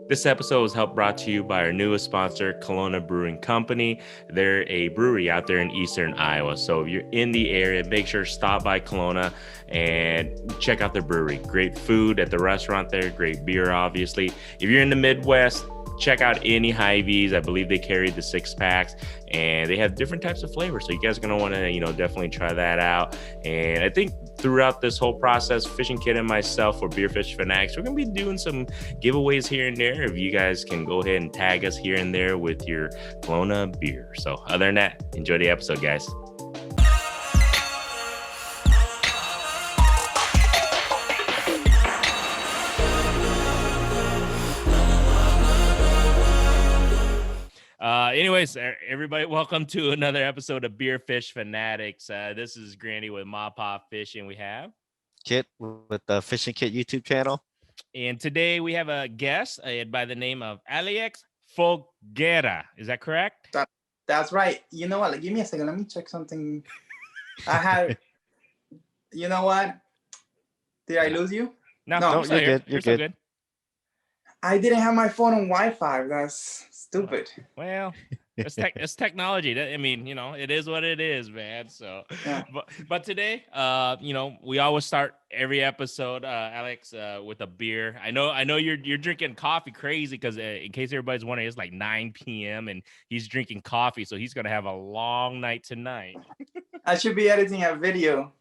This episode was helped brought to you by our newest sponsor, Kalona Brewing Company. They're a brewery out there in Eastern Iowa. So if you're in the area, make sure to stop by Kalona and check out their brewery. Great food at the restaurant there, great beer, obviously. If you're in the Midwest, check out any Hy-Vees. I believe they carry the 6-packs, and they have different types of flavors. So you guys are going to want to, definitely try that out. And I think throughout this whole process, Fishing Kid and myself for Beer Fish Fanatics, we're going to be doing some giveaways here and there. If you guys can go ahead and tag us here and there with your Kalona beer. So other than that, enjoy the episode, guys. Anyways, everybody, welcome to another episode of Beer Fish Fanatics. This is Granny with Ma Pa Fishing. We have Kit with the Fishing Kit YouTube channel. And today we have a guest by the name of Aliex Folgueira. Is that correct? That's right. You know what? Give me a second. Let me check something. I had, you know what? Did I lose you? No, you're good. You're good. I didn't have my phone on Wi-Fi. That's stupid. Well, it's technology. I mean, it is what it is, man. So, yeah. but today, we always start every episode, Alex, with a beer. I know you're drinking coffee crazy because in case everybody's wondering, it's like 9 p.m. and he's drinking coffee, so he's gonna have a long night tonight. I should be editing a video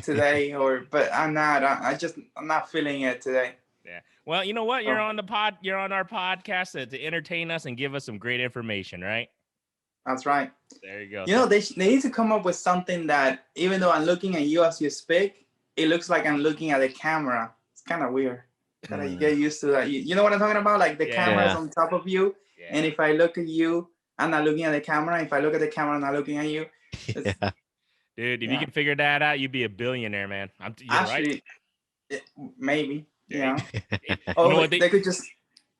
today, but I'm not. I'm not feeling it today. Yeah. Well, you know what? You're on our podcast to entertain us and give us some great information, right? That's right. There you go. They need to come up with something that, even though I'm looking at you as you speak, it looks like I'm looking at the camera. It's kind of weird. Gotta get used to that. You know what I'm talking about? Like the camera's on top of you, and if I look at you, I'm not looking at the camera. If I look at the camera, I'm not looking at you. Yeah. Dude, if you can figure that out, you'd be a billionaire, man. You're Actually, right. Maybe. Yeah. They could just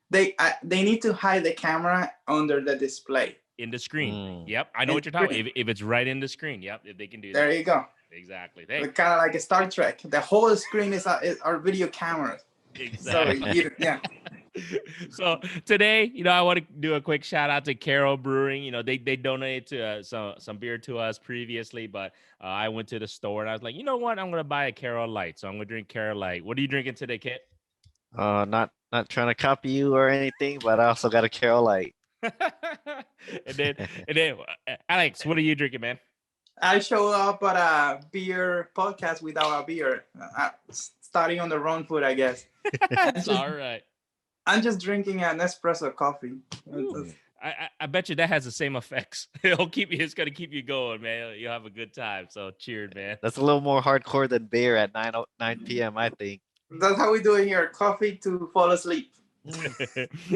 they need to hide the camera under the display. In the screen. Yep. I know what you're talking about. If it's right in the screen. Yep. If they can do that. There you go. Exactly. Kind of like a Star Trek. The whole screen is our video cameras. Exactly. So, So today, I want to do a quick shout out to Carol Brewing. They donated to some beer to us previously, but I went to the store and I was like, you know what? I'm gonna buy a Carol Light. So I'm gonna drink Carol Light. What are you drinking today, Kit? Not trying to copy you or anything, but I also got a Carol Light. and then Alex, what are you drinking, man? I showed up at a beer podcast without a beer. Starting on the wrong foot, I guess. That's all right. I'm just drinking an espresso coffee. I bet you that has the same effects. It's gonna keep you going, man. You'll have a good time. So cheers, man. That's a little more hardcore than beer at 9 p.m. I think. That's how we do it here. Coffee to fall asleep.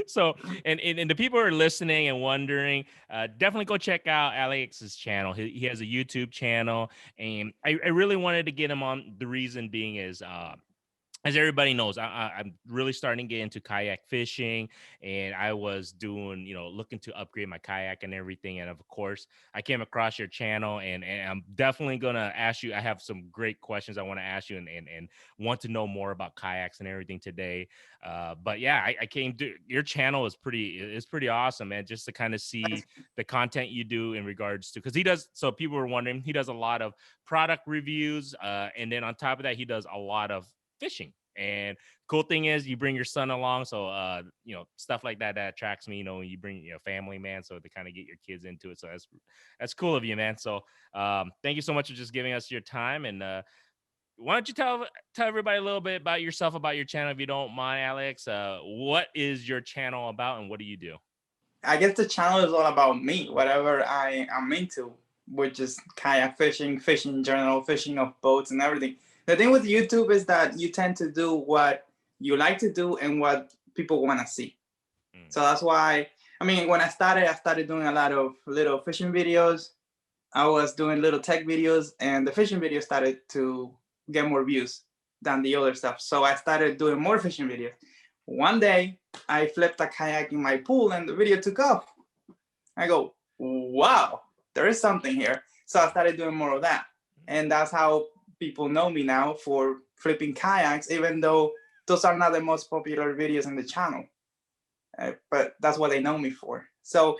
So, and the people who are listening and wondering, definitely go check out Alex's channel. He has a YouTube channel, and I really wanted to get him on. The reason being is, as everybody knows, I'm really starting to get into kayak fishing, and I was doing, looking to upgrade my kayak and everything. And of course, I came across your channel, and I'm definitely going to ask you. I have some great questions I want to ask you and want to know more about kayaks and everything today. But yeah, I came to your channel is pretty awesome, man, just to kind of see the content you do in regards to, because he does. So people were wondering, he does a lot of product reviews. And then on top of that, he does a lot of fishing. And cool thing is you bring your son along, so stuff like that attracts me. When you bring your family, man, so to kind of get your kids into it. So that's cool of you, man. So thank you so much for just giving us your time. And why don't you tell everybody a little bit about yourself, about your channel, if you don't mind, Alex. What is your channel about, and what do you do? I guess the channel is all about me, whatever I am into, which is kayak fishing in general, fishing of boats and everything. The thing with YouTube is that you tend to do what you like to do and what people want to see. So that's why, when I started doing a lot of little fishing videos. I was doing little tech videos, and the fishing videos started to get more views than the other stuff. So I started doing more fishing videos. One day, I flipped a kayak in my pool, and the video took off. I go, wow, there is something here. So I started doing more of that. And that's how people know me now, for flipping kayaks, even though those are not the most popular videos on the channel. but that's what they know me for. So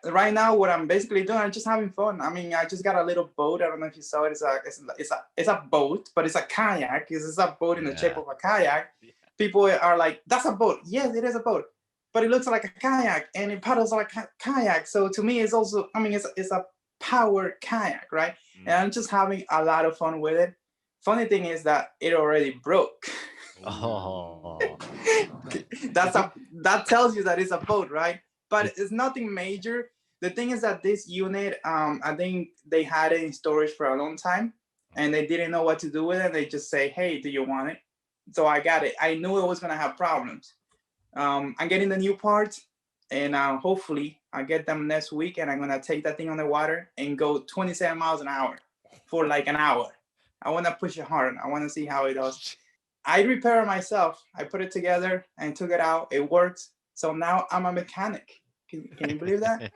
right now, what I'm basically doing, I'm just having fun. I mean, I just got a little boat. I don't know if you saw it. It's a boat, but it's a kayak. It's a boat in the shape of a kayak. Yeah. People are like, "That's a boat." Yes, it is a boat, but it looks like a kayak and it paddles like a kayak. So to me, it's also, I mean, it's a power kayak, right? And I'm just having a lot of fun with it. Funny thing is that it already broke. Oh. That tells you that it's a boat, right? But it's nothing major. The thing is that this unit, I think they had it in storage for a long time, and they didn't know what to do with it. They just say, "Hey, do you want it?" So I got it. I knew it was gonna have problems. I'm getting the new parts, and hopefully I get them next week, and I'm gonna take that thing on the water and go 27 miles an hour for like an hour. I want to push it hard. I want to see how it does. I repair it myself. I put it together and took it out. It works. So now I'm a mechanic. Can you believe that?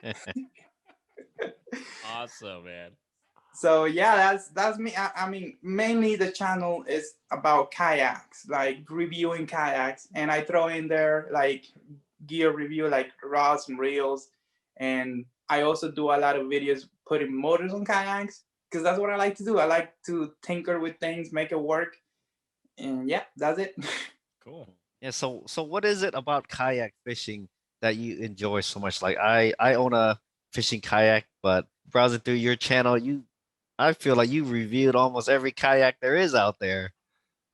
Awesome, man. So yeah, that's me. I mean, mainly the channel is about kayaks, like reviewing kayaks, and I throw in there like gear review, like rods and reels, and I also do a lot of videos putting motors on kayaks because that's what I like to do. I like to tinker with things, make it work, and yeah, that's it. Cool. Yeah, so what is it about kayak fishing that you enjoy so much? Like I own a fishing kayak, but browsing through your channel, I feel like you reviewed almost every kayak there is out there.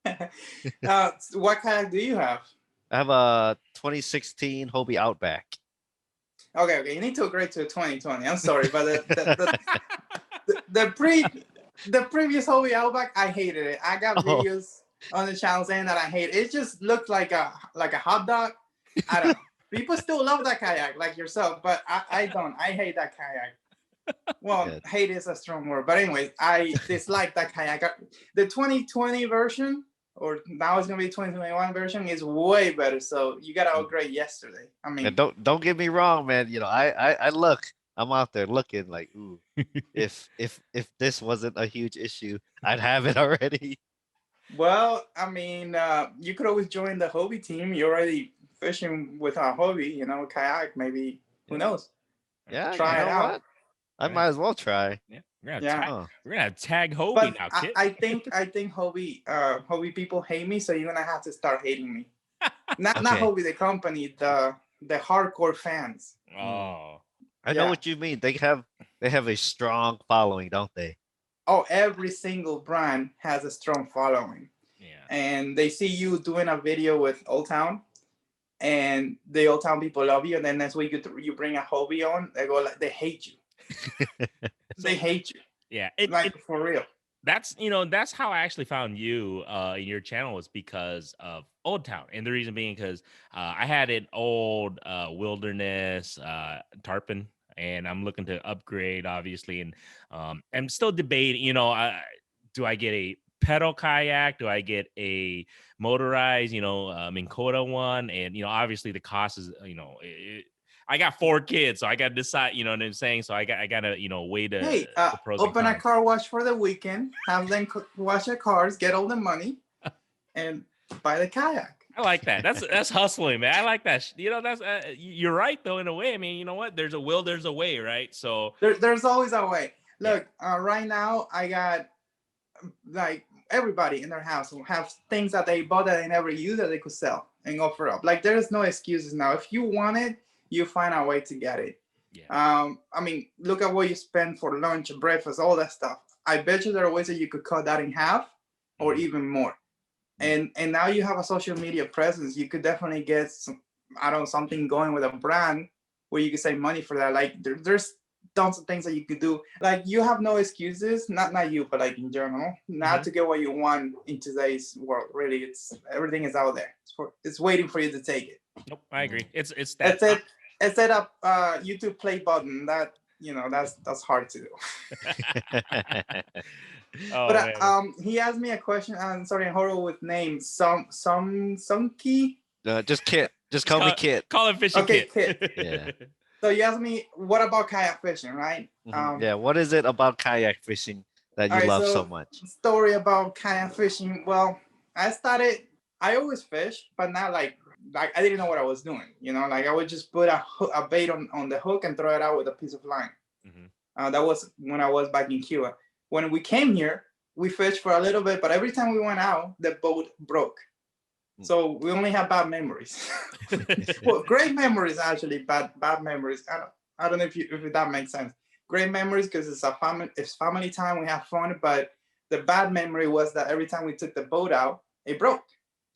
What kayak do you have? I have a 2016 Hobie Outback. Okay, you need to upgrade to 2020. I'm sorry, but the previous Hobie Outback, I hated it. I got Oh, videos on the channel saying that I hate it. It just looked like a hot dog. I don't know. People still love that kayak, like yourself, but I don't. I hate that kayak. Well, good. hate is a strong word, but anyways, I dislike that kayak. The 2020 version, or now it's gonna be 2021 version, is way better. So you gotta upgrade yesterday. I And mean, don't get me wrong, man. You know, I look, I'm out there looking like, ooh, if this wasn't a huge issue, I'd have it already. well, I mean, you could always join the Hobie team. You're already fishing with a Hobie, kayak. Maybe who Yeah, knows? yeah. You Try it know out. what? I might as well try. Yeah, Yeah. Huh. we're gonna tag Hobie But now, kid. I think Hobie people hate me, so you're gonna have to start hating me. Not Okay. Hobie the company, the hardcore fans. Mm. Oh, I know Yeah. what you mean. They have a strong following, don't they? Oh, every single brand has a strong following, yeah. and they see you doing a video with Old Town, and the Old Town people love you, and then next week you bring a Hobie on, they go like they hate you. They hate you, Yeah, like for real. that's how I actually found you in your channel was because of Old Town, and the reason being because I had an old wilderness tarpon, and I'm looking to upgrade, obviously, and I'm still debating. Do I get a pedal kayak? Do I get a motorized, Minn Kota one? And obviously the cost is, I got 4 kids, so I got to decide. You know what I'm saying? So I got to weigh Hey, the pros and open a cons. car wash for the weekend, have them wash their cars, get all the money, and buy the kayak. I like that. That's hustling, man. I like that. That's you're right though in a way. I mean, you know what? There's a will, there's a way, right? So There's always a way. yeah, Look, right now I got like everybody in their house will have things that they bought that they never use that they could sell and offer up. Like there's no excuses now. If you want it, you find a way to get it. yeah. I mean, look at what you spend for lunch, breakfast, all that stuff. I bet you there are ways that you could cut that in half or even more. And now you have a social media presence. You could definitely get something going with a brand where you could save money for that. Like there's tons of things that you could do. Like you have no excuses, not you, but like in general, not to get what you want in today's world. Really, it's everything is out there. It's waiting for you to take it. Nope, I agree. It's that. It's it. It's set up YouTube play button. That that's hard to do. Oh But man. he asked me a question. I'm sorry, I'm horrible with names. Some key. Just Kit. Just call me Kit. Call it fishing Okay, kit. Kit. Yeah. So you asked me what about kayak fishing, right? Yeah. What is it about kayak fishing that All you right. love so So much? story about kayak fishing. Well, I always fish, but not like like I didn't know what I was doing. You know, like I would just put a bait on the hook and throw it out with a piece of line. That was when I was back in Cuba. When we came here, we fished for a little bit, but every time we went out, the boat broke. So we only have bad memories. Well, great memories actually, bad memories. I don't know if that makes sense. Great memories because it's family time, we have fun, but the bad memory was that every time we took the boat out, it broke.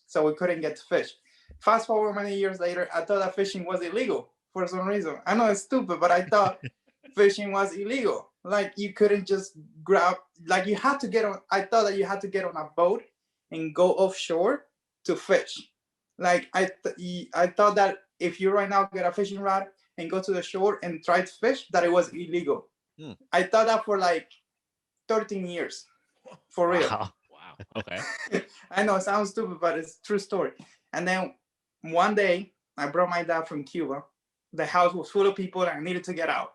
So we couldn't get to fish. Fast forward many years later, I thought that fishing was illegal for some reason. I know it's stupid, but I thought fishing was illegal. Like you couldn't just grab, like you had to get on, I thought that you had to get on a boat and go offshore to fish. Like I thought that if you right now get a fishing rod and go to the shore and try to fish, that it was illegal. I thought that for like 13 years, for real. Wow. Okay. I know it sounds stupid, but it's a true story. And then one day I brought my dad from Cuba. The house was full of people and I needed to get out.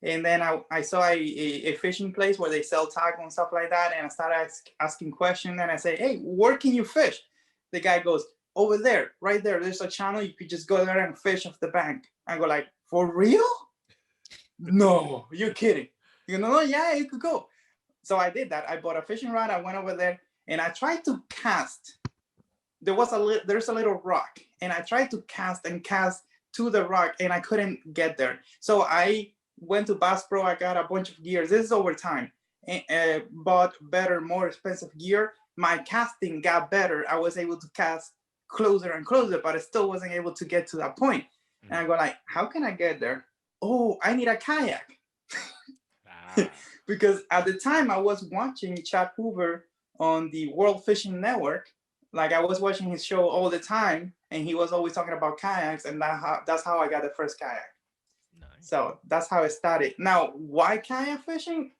And then I saw a fishing place where they sell tackle and stuff like that. And I started asking questions and I say, hey, where can you fish? The guy goes, over there, right there. There's a channel. You could just go there and fish off the bank. I go like, for real? No, you're kidding. You know, yeah, you could go. So I did that. I bought a fishing rod. I went over there and I tried to cast. There's a little rock and I tried to cast to the rock and I couldn't get there. So I went to Bass Pro. I got a bunch of gears. This is over time. Bought better, more expensive gear. My casting got better. I was able to cast closer and closer, but I still wasn't able to get to that point. And I go like, how can I get there? Oh, I need a kayak. Because at the time I was watching Chad Hoover on the World Fishing Network. Like I was watching his show all the time and he was always talking about kayaks, and that's how I got the first kayak. Nice. So that's how it started. Now, why kayak fishing?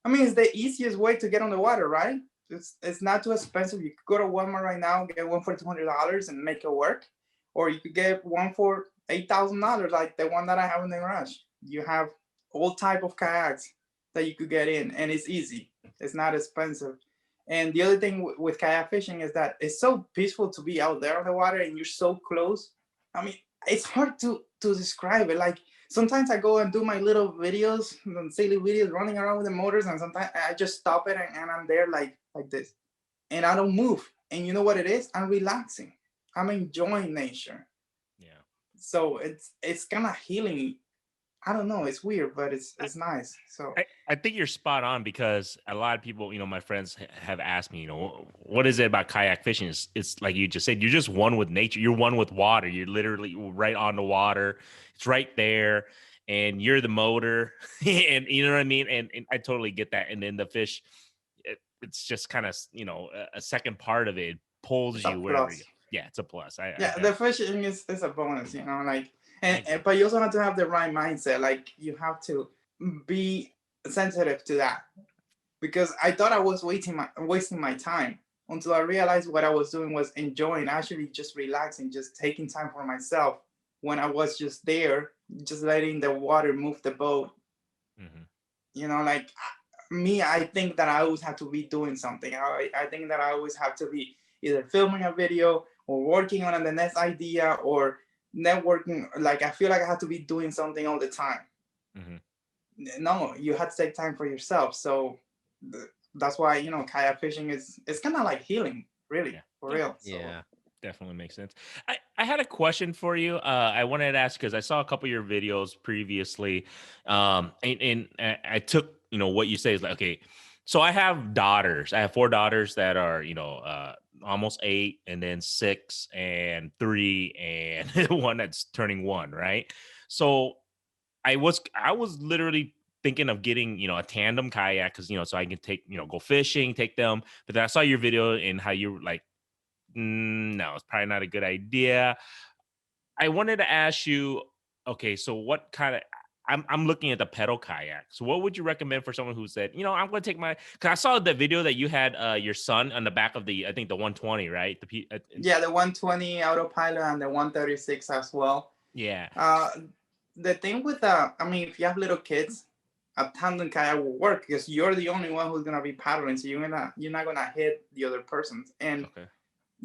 I mean, it's the easiest way to get on the water, right? It's not too expensive. You could go to Walmart right now, get one for $200 and make it work. Or you could get one for $8,000, like the one that I have in the garage. You have all type of kayaks that you could get in, and it's easy. It's not expensive. And the other thing with kayak fishing is that it's so peaceful to be out there on the water and you're so close. I mean, it's hard to describe it. Like sometimes I go and do my little videos, silly videos running around with the motors, and sometimes I just stop it and I'm there like this. And I don't move. And you know what it is? I'm relaxing. I'm enjoying nature. Yeah. So it's kind of healing. I don't know. It's weird, but it's nice. So I think you're spot on, because a lot of people, my friends have asked me, what is it about kayak fishing? It's like you just said, you're just one with nature. You're one with water. You're literally right on the water. It's right there, and you're the motor, and you know what I mean. And I totally get that. And then the fish, it's just kind of a second part of it pulls you wherever you. Yeah, it's a plus. The fishing is a bonus, like. But you also have to have the right mindset. Like you have to be sensitive to that, because I thought I was wasting my time until I realized what I was doing was enjoying, actually just relaxing, just taking time for myself when I was just there, just letting the water move the boat. Like me, I think that I always have to be doing something. I think that I always have to be either filming a video or working on the next idea or networking. Like I feel like I have to be doing something all the time. No, you have to take time for yourself. So that's why kayak fishing it's kind of like healing, really, for real. So. Yeah, definitely makes sense. I had a question for you. I wanted to ask, because I saw a couple of your videos previously, and I took what you say is like, okay, so I have daughters. I have 4 daughters that are almost 8, and then 6 and 3, and one that's turning 1, right? So I was literally thinking of getting a tandem kayak, because so I can take go fishing, take them. But then I saw your video and how you were like, no, it's probably not a good idea. I wanted to ask you, okay, so what kind of, I'm looking at the pedal kayak. So what would you recommend for someone who said, I'm going to take because I saw the video that you had your son on the back of I think the 120, right? Yeah, the 120 autopilot and the 136 as well. Yeah. The thing with if you have little kids, a tandem kayak will work because you're the only one who's gonna be paddling, so you're not gonna hit the other person. And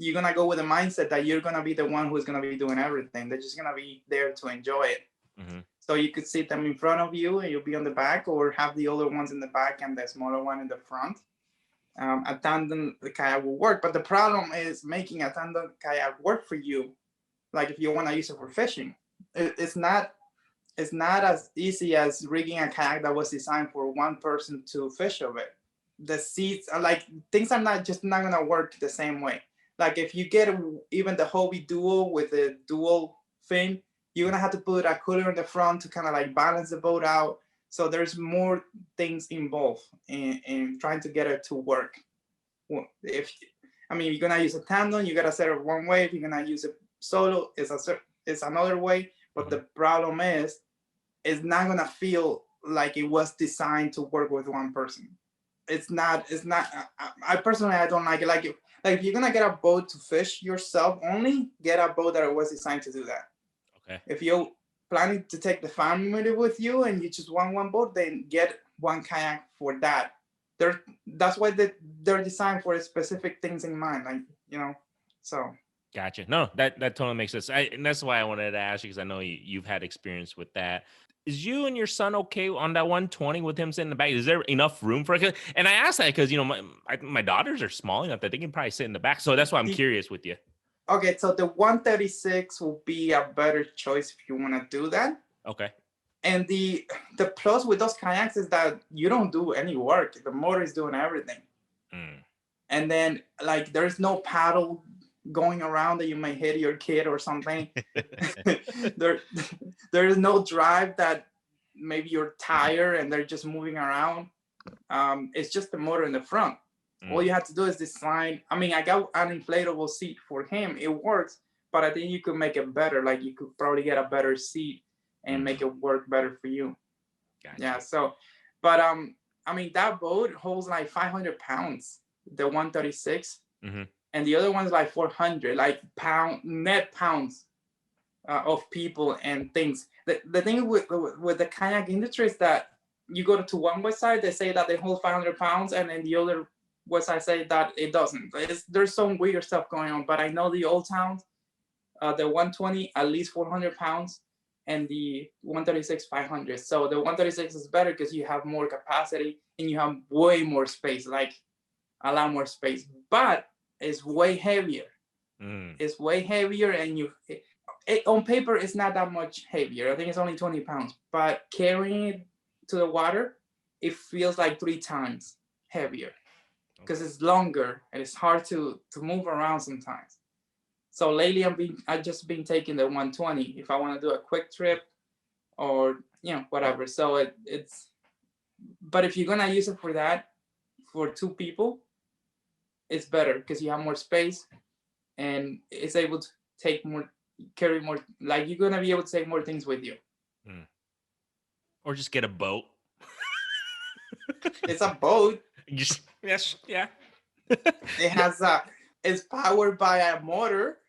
you're gonna go with the mindset that you're gonna be the one who's gonna be doing everything. They're just gonna be there to enjoy it. Mm-hmm. So you could sit them in front of you and you'll be on the back, or have the older ones in the back and the smaller one in the front. A tandem kayak will work, but the problem is making a tandem kayak work for you. Like if you want to use it for fishing, it's not as easy as rigging a kayak that was designed for one person to fish of it. The seats are like, things are not gonna work the same way. Like if you get even the Hobie Duo with the dual fin, you're gonna have to put a cooler in the front to kind of like balance the boat out. So there's more things involved in trying to get it to work. If you're gonna use a tandem, you gotta set it one way. If you're gonna use it solo, it's another way. But the problem is, it's not gonna feel like it was designed to work with one person. It's not. I personally, I don't like it. Like if you're gonna get a boat to fish yourself, only get a boat that was designed to do that. Okay. If you're planning to take the family with you and you just want one boat, then get one kayak for that. That's why they're designed for specific things in mind, like, so. Gotcha. No, that totally makes sense. And that's why I wanted to ask you, because I know you've had experience with that. Is you and your son okay on that 120 with him sitting in the back? Is there enough room for it? And I ask that because, my daughters are small enough that they can probably sit in the back. So that's why I'm curious with you. Okay, so the 136 will be a better choice if you want to do that. Okay. And the plus with those kayaks is that you don't do any work. The motor is doing everything. And then like there's no paddle going around that you might hit your kid or something. there is no drive that maybe you're tired and they're just moving around. It's just the motor in the front. All you have to do is design. I got an inflatable seat for him. It works, but I think you could make it better. Like you could probably get a better seat and make it work better for you. Gotcha. Yeah. So, but that boat holds like 500 pounds, the 136, and the other one's like 400, like net pounds of people and things. The thing with the kayak industry is that you go to one website, they say that they hold 500 pounds, and then the other website say that it doesn't. There's some weird stuff going on, but I know the old towns, the 120 at least 400 pounds, and the 136 500. So the 136 is better because you have more capacity and you have way more space, like a lot more space, but it's way heavier. It's way heavier, and on paper it's not that much heavier. I think it's only 20 pounds, but carrying it to the water, it feels like 3 times heavier because it's longer and it's hard to move around sometimes. So lately I've just been taking the 120 if I want to do a quick trip or whatever. So but if you're gonna use it for that, for 2 people, it's better because you have more space and it's able to carry more. Like you're gonna be able to take more things with you. Or just get a boat. It's a boat. Yes, yeah. It has it's powered by a motor.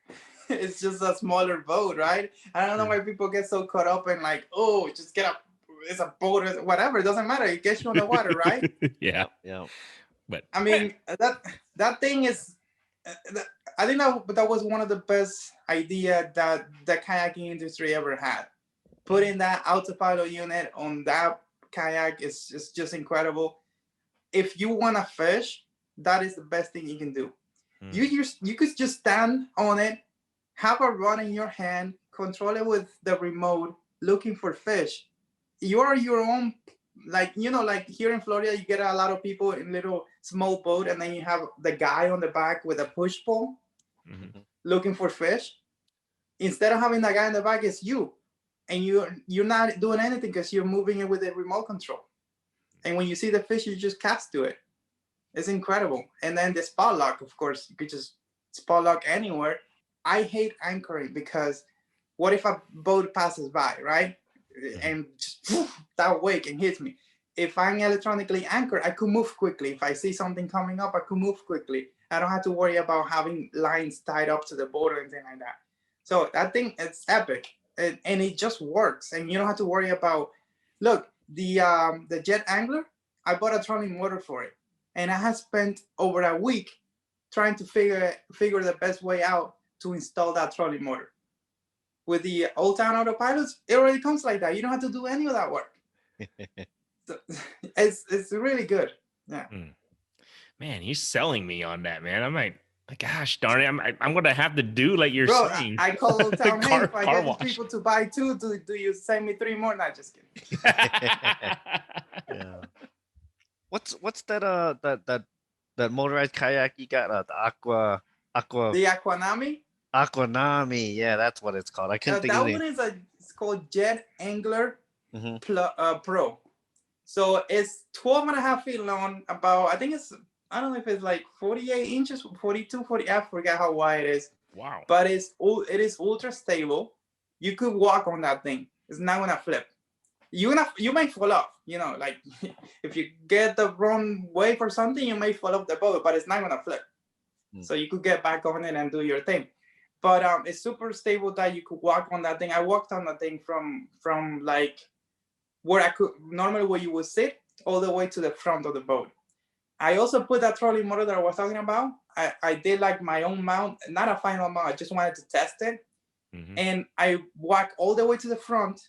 It's just a smaller boat, right? I don't know why people get so caught up in like, oh, just it's a boat or whatever. It doesn't matter. It gets you on the water, right? Yeah. But that thing is. I think that was one of the best idea that the kayaking industry ever had. Putting that autopilot unit on that kayak is just incredible. If you want to fish, that is the best thing you can do. You could just stand on it, have a rod in your hand, control it with the remote, looking for fish. You are your own, like here in Florida, you get a lot of people in little small boat, and then you have the guy on the back with a push pole looking for fish. Instead of having the guy in the back, it's you. And you're not doing anything because you're moving it with a remote control. And when you see the fish, you just cast to it. It's incredible. And then the spot lock, of course, you could just spot lock anywhere. I hate anchoring because what if a boat passes by, right? And just that wake and hits me. If I'm electronically anchored, I could move quickly. If I see something coming up, I could move quickly. I don't have to worry about having lines tied up to the boat or anything like that. So that thing, it's epic. And it just works, and you don't have to worry about. Look, the jet angler, I bought a trolling motor for it, and I have spent over a week trying to figure the best way out to install that trolling motor. With the Old Town Autopilots, it already comes like that. You don't have to do any of that work. So it's really good. Yeah. Man, he's selling me on that, man. I'm like, gosh darn it, I'm gonna have to do like you're Bro, saying. I call Old Town, hey, if I car get wash. people to buy 2, do you send me 3 more? Not just kidding. Yeah. What's that motorized kayak you got? The The Aquanami. Yeah, that's what it's called. I couldn't think of that it. one it's called Jet Angler Mm-hmm. Pro. So it's 12.5 feet long. I don't know if it's like 48 inches, 42, 40. I forget how wide it is. Wow. But it is ultra stable. You could walk on that thing. It's not gonna flip. You may fall off. Like if you get the wrong way for something, you may fall off the boat, but it's not gonna flip. So you could get back on it and do your thing. But it's super stable that you could walk on that thing. I walked on that thing from like where I could normally where you would sit all the way to the front of the boat. I also put that trolling motor that I was talking about. I did like my own mount, not a final mount. I just wanted to test it. And I walked all the way to the front.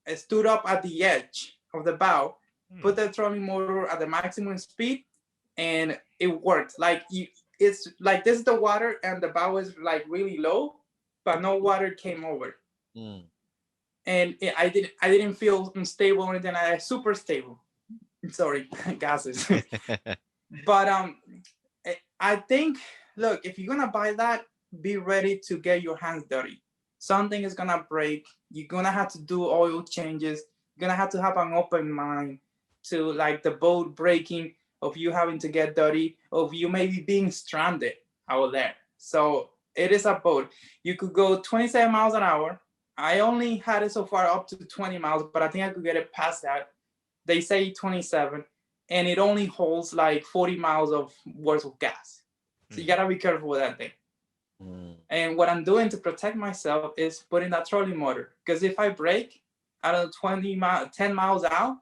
I stood up at the edge of the bow, put the trolling motor at the maximum speed, and it worked. Like it's like this is the water and the bow is like really low, but no water came over. And I didn't feel unstable or anything. I was super stable. Sorry, gases. But I think, look, if you're gonna buy that, be ready to get your hands dirty. Something is gonna break. You're gonna have to do oil changes. You're gonna have to have an open mind to like the boat breaking, of you having to get dirty, of you maybe being stranded out there. So it is a boat. You could go 27 miles an hour. I only had it so far up to 20 miles, but I think I could get it past that. They say 27, and it only holds like 40 miles of worth of gas. So you gotta be careful with that thing. And what I'm doing to protect myself is putting that trolling motor. Because if I break out of 10 miles out,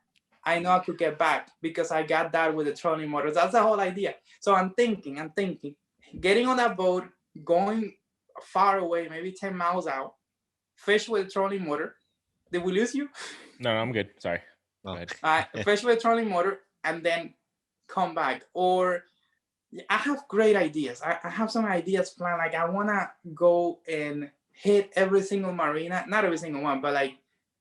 I know I could get back because I got that with the trolling motor. That's the whole idea. So I'm thinking, getting on that boat, going far away, maybe 10 miles out, fish with a trolling motor. Did we lose you? No, I'm good. Sorry. Go ahead. Fish with a trolling motor and then come back. Or I have great ideas. I have some ideas planned. Like I want to go and hit every single marina, not every single one, but like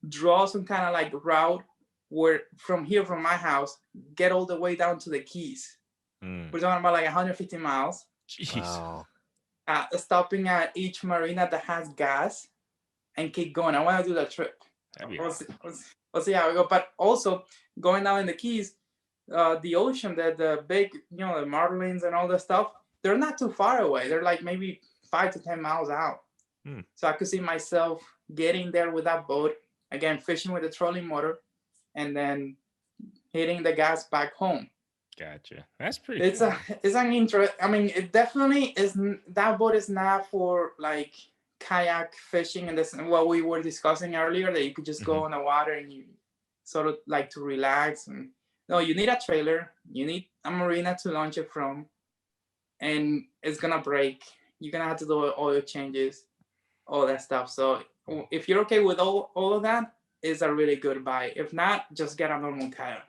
draw some kind of like route where from my house, get all the way down to the Keys. We're talking about like 150 miles. Jeez. Wow. Stopping at each marina that has gas and keep going. I want to do that trip. We'll see how we go. But also going down in the Keys, the ocean, the big, the marlins and all that stuff, they're not too far away. They're like maybe 5 to 10 miles out. So I could see myself getting there with that boat, again, fishing with the trolling motor, and then hitting the gas back home. Gotcha. That's pretty cool. It's an interest. I mean, it definitely is. That boat is not for like kayak fishing and this, what we were discussing earlier, that you could just go on the water and you sort of like to relax. And no, you need a trailer, you need a marina to launch it from, and it's gonna break. You're gonna have to do oil changes, all that stuff. So if you're okay with all of that, it's a really good buy. If not, just get a normal kayak.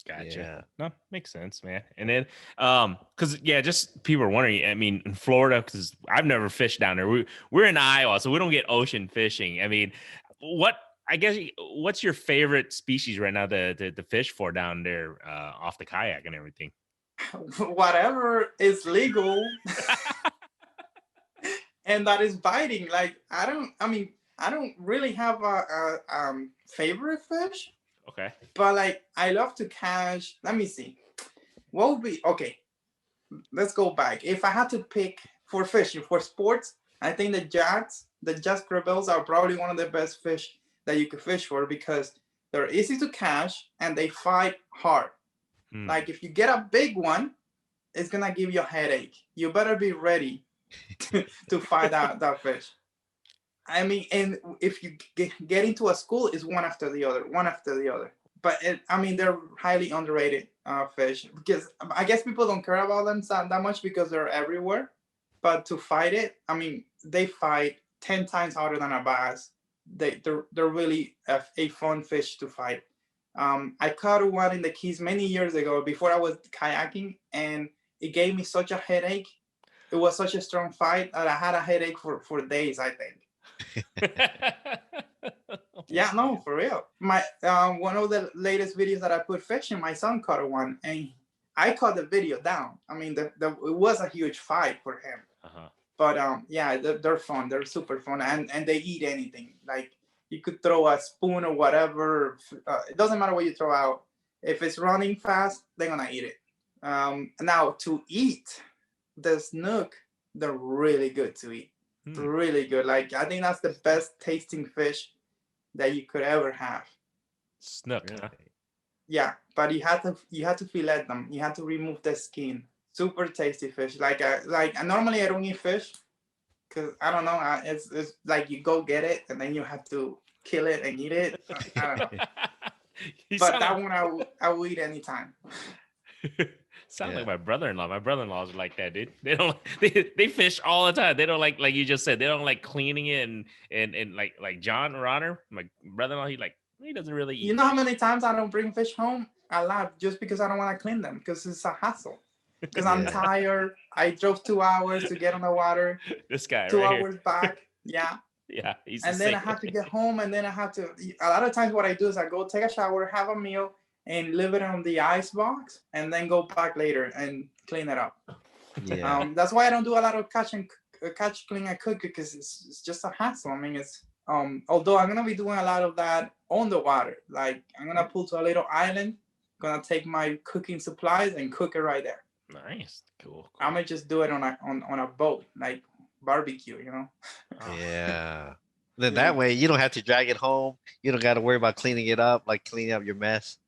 Gotcha. Yeah. No, makes sense, man. And then, because just people are wondering. I mean, in Florida, because I've never fished down there. We're in Iowa, so we don't get ocean fishing. I mean, what's your favorite species right now to fish for down there, off the kayak and everything? Whatever is legal, and that is biting. Like I don't really have a favorite fish. Okay. But like I love to catch. Let me see. What would be okay? Let's go back. If I had to pick for fishing, for sports, I think the Jasper bills are probably one of the best fish that you could fish for because they're easy to catch and they fight hard. Like if you get a big one, it's gonna give you a headache. You better be ready to fight that fish. I mean, and if you get into a school, it's one after the other. but I mean, they're highly underrated fish because I guess people don't care about them that much because they're everywhere. But to fight it, I mean, they fight 10 times harder than a bass. They're really a fun fish to fight. I caught one in the Keys many years ago before I was kayaking, and it gave me such a headache. It was such a strong fight that I had a headache for days, I think. Yeah, no, for real. My one of the latest videos that I put fishing, my son caught one, and I caught the video down. I mean, it was a huge fight for him. Uh-huh. But yeah, they're fun. They're super fun, and they eat anything. Like you could throw a spoon or whatever. It doesn't matter what you throw out. If it's running fast, they're gonna eat it. Now to eat, the snook, they're really good to eat. Really good. Like I think that's the best tasting fish that you could ever have. Snook, huh? Yeah, but you have to fillet them. You have to remove the skin. Super tasty fish. Like normally I don't eat fish because I don't know. It's like you go get it and then you have to kill it and eat it. I don't know. But that one I will eat anytime. Sound like my brother-in-law. My brother-in-laws are like that, dude. They don't they fish all the time. They don't like you just said. They don't like cleaning it and like John Ronner, my brother-in-law. He doesn't really eat. You know how many times I don't bring fish home? A lot, just because I don't want to clean them because it's a hassle. Because I'm tired. I drove 2 hours to get on the water. This guy 2 right hours back. Yeah. Yeah. And then I have to get home, and then I have to. A lot of times, what I do is I go take a shower, have a meal, and leave it on the ice box, and then go back later and clean it up. Yeah. That's why I don't do a lot of catch, clean, and cook because it's just a hassle. I mean, it's although I'm gonna be doing a lot of that on the water. Like I'm gonna pull to a little island, gonna take my cooking supplies and cook it right there. Nice, cool. I'm gonna just do it on a boat, like barbecue, you know. Yeah. Then that way you don't have to drag it home. You don't got to worry about cleaning it up, like cleaning up your mess.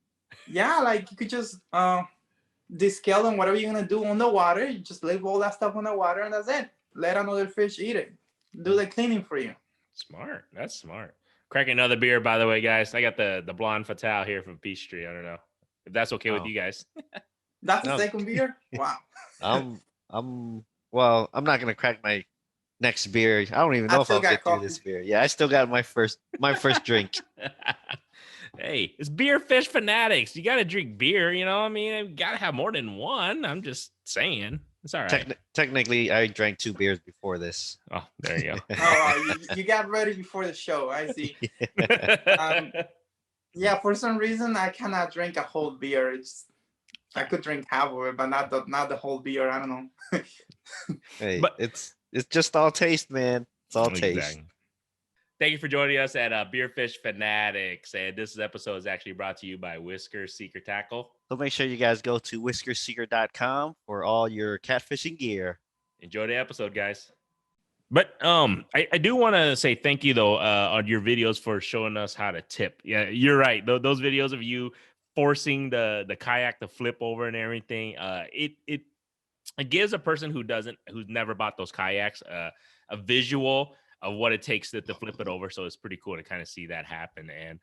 Yeah, like you could just descale and whatever you're gonna do on the water, you just leave all that stuff on the water and that's it. Let another fish eat it. Do the cleaning for you. Smart. That's smart. Cracking another beer, by the way, guys. I got the Blonde Fatale here from Peachtree. I don't know if that's okay with you guys. That's the second beer? Wow. Well, I'm not gonna crack my next beer. I don't even know if I'll get through this beer. Yeah, I still got my first drink. Hey, it's Beer Fish Fanatics. You got to drink beer, you know? I mean, you got to have more than one. I'm just saying. It's all right. Technically, I drank 2 beers before this. Oh, there you go. You got ready before the show. I see. Yeah, for some reason, I cannot drink a whole beer. I could drink half of it, but not the whole beer. I don't know. Hey, but it's just all taste, man. It's all taste. Thank you for joining us at Beer Fish Fanatics. And this episode is actually brought to you by Whisker Secret Tackle. So make sure you guys go to whiskersecret.com for all your catfishing gear. Enjoy the episode, guys. But I do want to say thank you, though, on your videos for showing us how to tip. Yeah, you're right. Those videos of you forcing the kayak to flip over and everything, it gives a person who's never bought those kayaks a visual of what it takes to flip it over. So it's pretty cool to kind of see that happen. And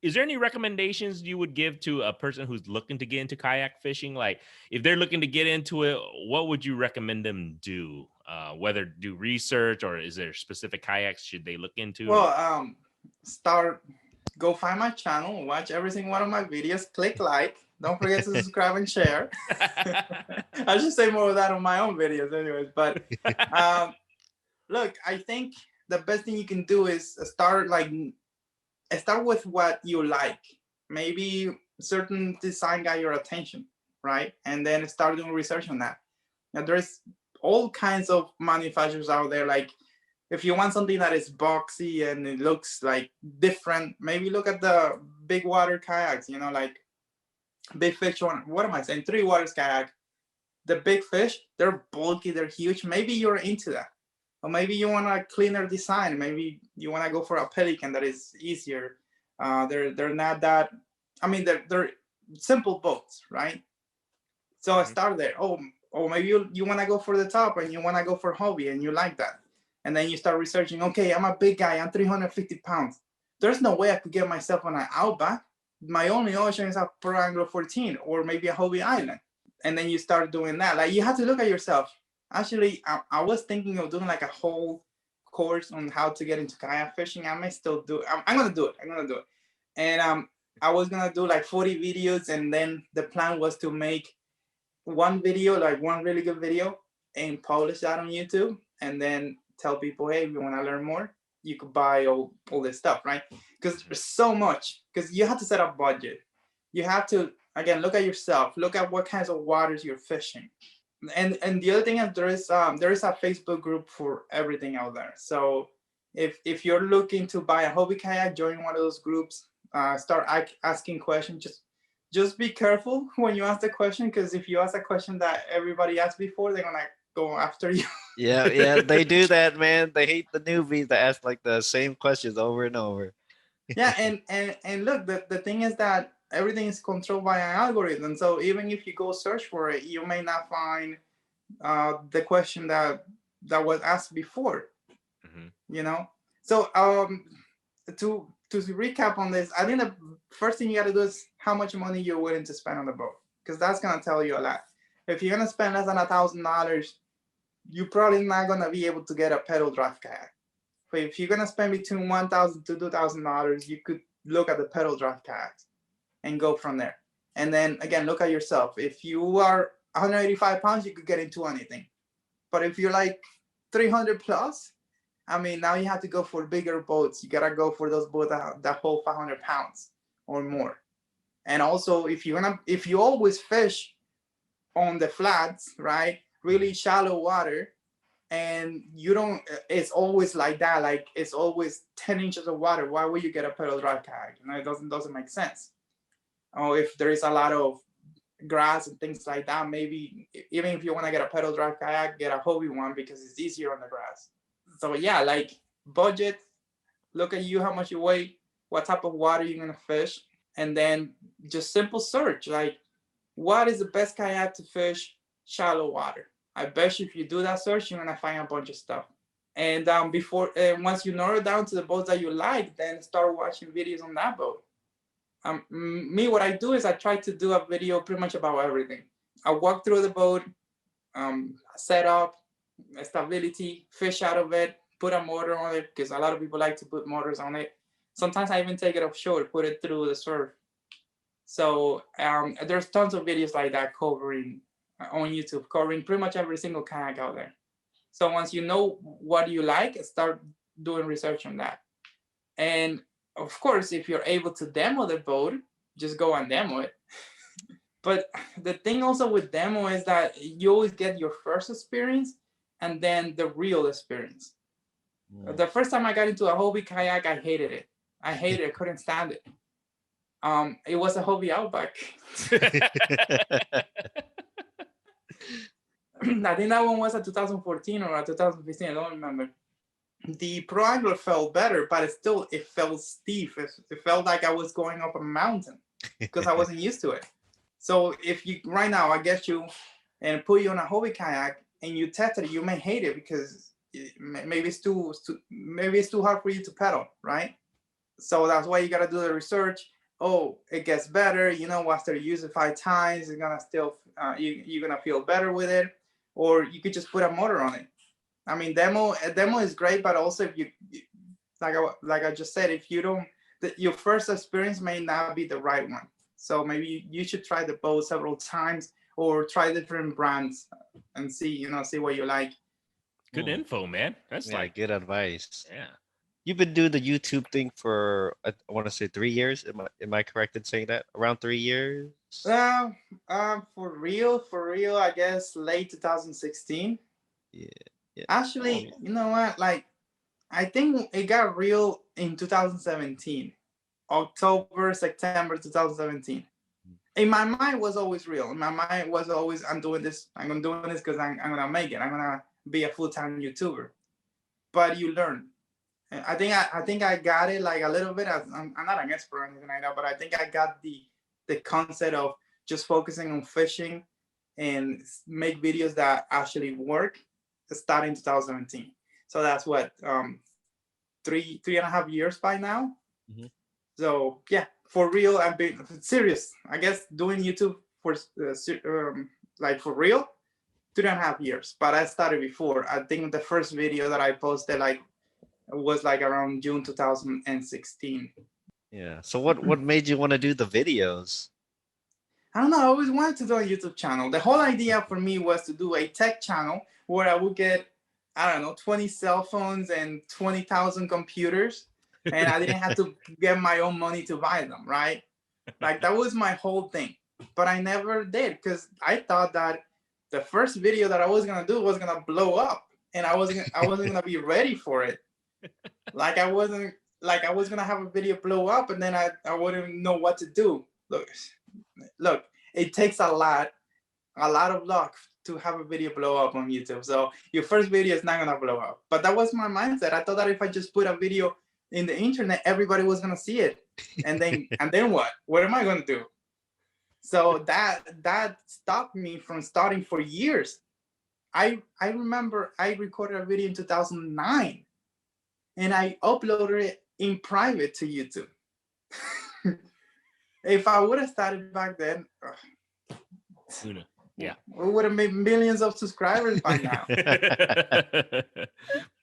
is there any recommendations you would give to a person who's looking to get into kayak fishing? Like if they're looking to get into it, what would you recommend them do? Whether do research or is there specific kayaks should they look into? Well, go find my channel, watch every single one of my videos, click like. Don't forget to subscribe and share. I should say more of that on my own videos anyways. But look, I think the best thing you can do is start with what you like. Maybe certain design got your attention, right? And then start doing research on that. Now, there's all kinds of manufacturers out there. Like if you want something that is boxy and it looks like different, maybe look at the big water kayaks, you know, like Big Fish one. What am I saying? 3 Waters kayak. The Big Fish, they're bulky, they're huge. Maybe you're into that. Or maybe you want a cleaner design. Maybe you want to go for a Pelican that is easier. They're not that. I mean, they're simple boats, right? So I start there. Oh, maybe you want to go for the top and you want to go for hobby and you like that. And then you start researching. Okay, I'm a big guy. I'm 350 pounds. there's no way I could get myself on an Outback. My only option is a Pro Angler 14 or maybe a Hobie Island. And then you start doing that. Like, you have to look at yourself. Actually, I was thinking of doing like a whole course on how to get into kayak fishing. I may still do it. I'm gonna do it. And I was gonna do like 40 videos, and then the plan was to make one video, like one really good video, and publish that on YouTube, and then tell people, hey, if you want to learn more, you could buy all this stuff, right? Because there's so much. Because you have to set up budget. You have to, again, look at yourself. Look at what kinds of waters you're fishing. And the other thing is there is a Facebook group for everything out there. So if you're looking to buy a hobby kayak, join one of those groups. Start asking questions. Just be careful when you ask the question, because if you ask a question that everybody asked before, they're gonna go after you. Yeah, they do that, man. They hate the newbies that ask like the same questions over and over. Yeah, and look, the thing is that everything is controlled by an algorithm. So even if you go search for it, you may not find the question that was asked before. You know. So to recap on this, I think the first thing you got to do is how much money you're willing to spend on the boat, because that's gonna tell you a lot. If you're gonna spend less than $1,000, you're probably not gonna be able to get a pedal drive kayak. But if you're gonna spend between $1,000 to $2,000, you could look at the pedal drive kayaks and go from there. And then again, look at yourself. If you are 185 pounds, you could get into anything. But if you're like 300 plus, I mean, now you have to go for bigger boats. You gotta go for those boats that hold 500 pounds or more. And also, if you always fish on the flats, right, really shallow water, and you don't, it's always like that, like it's always 10 inches of water, why would you get a pedal drive kayak? You know, it doesn't make sense. Or if there is a lot of grass and things like that, maybe even if you want to get a pedal drive kayak, get a Hobie one, because it's easier on the grass. So yeah, like budget, look at you, how much you weigh, what type of water you're gonna fish, and then just simple search, like what is the best kayak to fish shallow water? I bet you if you do that search, you're gonna find a bunch of stuff. And once you narrow down to the boats that you like, then start watching videos on that boat. Me, what I do is I try to do a video pretty much about everything. I walk through the boat, setup, stability, fish out of it, put a motor on it, because a lot of people like to put motors on it. Sometimes I even take it offshore, put it through the surf. So there's tons of videos like that covering on YouTube, covering pretty much every single kayak out there. So once you know what you like, start doing research on that. And of course, if you're able to demo the boat, just go and demo it. But the thing also with demo is that you always get your first experience and then the real experience. The first time I got into a Hobie kayak, I hated it. I couldn't stand it. It was a Hobie Outback. I think that one was a 2014 or a 2015, I don't remember. The Pro Angler felt better, but it felt stiff. It felt like I was going up a mountain because I wasn't used to it. So if you, right now, I get you and put you on a Hobie kayak and you test it, you may hate it because maybe it's too hard for you to pedal, right? So that's why you gotta do the research. Oh, it gets better. You know, after you use it 5 times, it's gonna still you're gonna feel better with it. Or you could just put a motor on it. I mean, demo is great, but also if you, like I just said, if you don't, your first experience may not be the right one. So maybe you should try the boat several times or try different brands and see what you like. Good info, man. That's like good advice. Yeah. You've been doing the YouTube thing for, I want to say 3 years. Am I correct in saying that? Around 3 years? For real, I guess late 2016. Yeah. Actually, you know what? Like, I think it got real in 2017, October, September 2017. In my mind, was always real. In my mind was always, I'm doing this because I'm gonna make it. I'm gonna be a full-time YouTuber. But you learn. I think I got it like a little bit. I'm not an expert or anything like that, but I think I got the concept of just focusing on fishing and make videos that actually work starting in 2017. So that's what 3.5 years by now. Mhm. So yeah, for real, I'm being serious. I guess doing YouTube for like for real, 3.5 years. But I started before. I think the first video that I posted like was like around June 2016. Yeah. So what made you want to do the videos? I don't know. I always wanted to do a YouTube channel. The whole idea for me was to do a tech channel where I would get, I don't know, 20 cell phones and 20,000 computers, and I didn't have to get my own money to buy them, right? Like that was my whole thing. But I never did because I thought that the first video that I was gonna do was gonna blow up, and I wasn't gonna be ready for it. Like I was gonna have a video blow up, and then I wouldn't know what to do. Look, it takes a lot of luck to have a video blow up on YouTube. So your first video is not gonna blow up. But that was my mindset. I thought that if I just put a video in the internet, everybody was gonna see it. And then what? What am I gonna do? So that stopped me from starting for years. I remember I recorded a video in 2009 and I uploaded it in private to YouTube. If I would have started back then, yeah, we would have made millions of subscribers by now.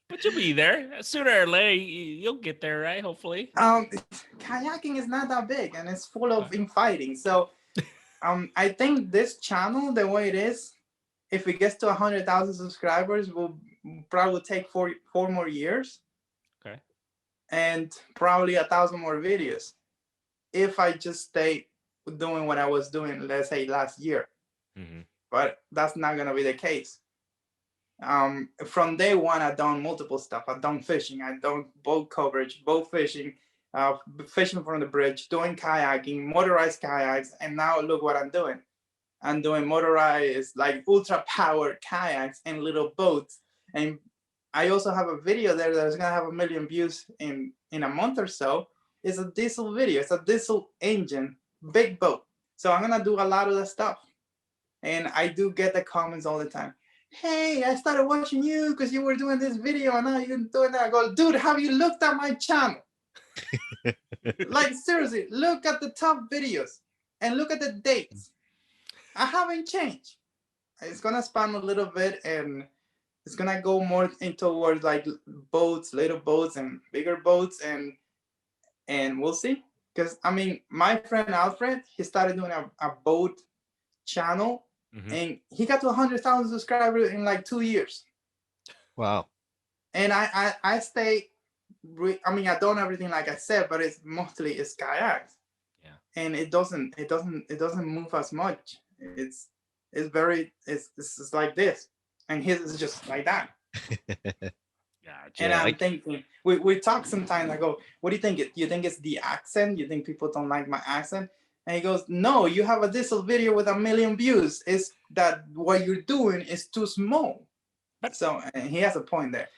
But you'll be there sooner or later. You'll get there, right? Hopefully. Kayaking is not that big and it's full of infighting. So I think this channel, the way it is, if it gets to 100,000 subscribers, will probably take four more years. Okay. And probably 1,000 more videos if I just stay doing what I was doing, let's say last year. Mm-hmm. But that's not gonna be the case. From day one, I've done multiple stuff. I've done fishing, I've done boat coverage, boat fishing, fishing from the bridge, doing kayaking, motorized kayaks, and now look what I'm doing. I'm doing motorized, like ultra powered kayaks and little boats. And I also have a video there that's gonna have 1 million views in a month or so. It's a diesel video. It's a diesel engine, big boat. So I'm gonna do a lot of the stuff. And I do get the comments all the time. Hey, I started watching you because you were doing this video and now you're doing that. I go, dude, have you looked at my channel? Like seriously, look at the top videos and look at the dates. I haven't changed. It's gonna span a little bit and it's gonna go more into towards like boats, little boats and bigger boats, and we'll see. Because I mean, my friend Alfred, he started doing a boat channel, and he got to 100,000 subscribers in like 2 years. Wow. And I stay. I mean, I done everything like I said, but it's mostly kayaks. Yeah. And it doesn't move as much. It's like this, and his is just like that. Gotcha. And I'm thinking, we talk sometimes. I go, what do you think? You think it's the accent? You think people don't like my accent? And he goes, no, you have a diesel video with 1 million views. It's that what you're doing is too small. But so he has a point there.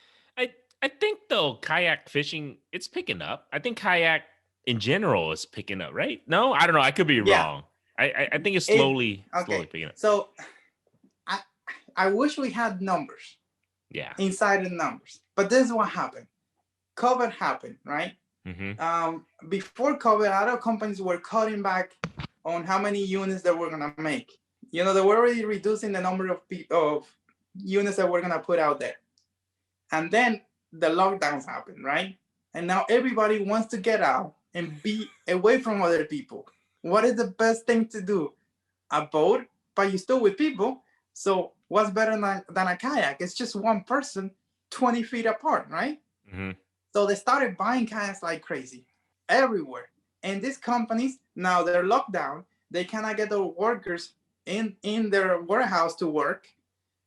I think though kayak fishing, it's picking up. I think kayak in general is picking up, right? No, I don't know. I could be wrong. I think it's slowly picking up. So I wish we had numbers. Yeah. Inside the numbers. But this is what happened. COVID happened, right? Before COVID, a lot of companies were cutting back on how many units they were gonna make. You know, they were already reducing the number of units that we're gonna put out there. And then the lockdowns happened, right? And now everybody wants to get out and be away from other people. What is the best thing to do? A boat, but you're still with people. So what's better than a kayak? It's just one person 20 feet apart, right? So they started buying kayaks like crazy everywhere. And these companies, now they're locked down. They cannot get the workers in their warehouse to work.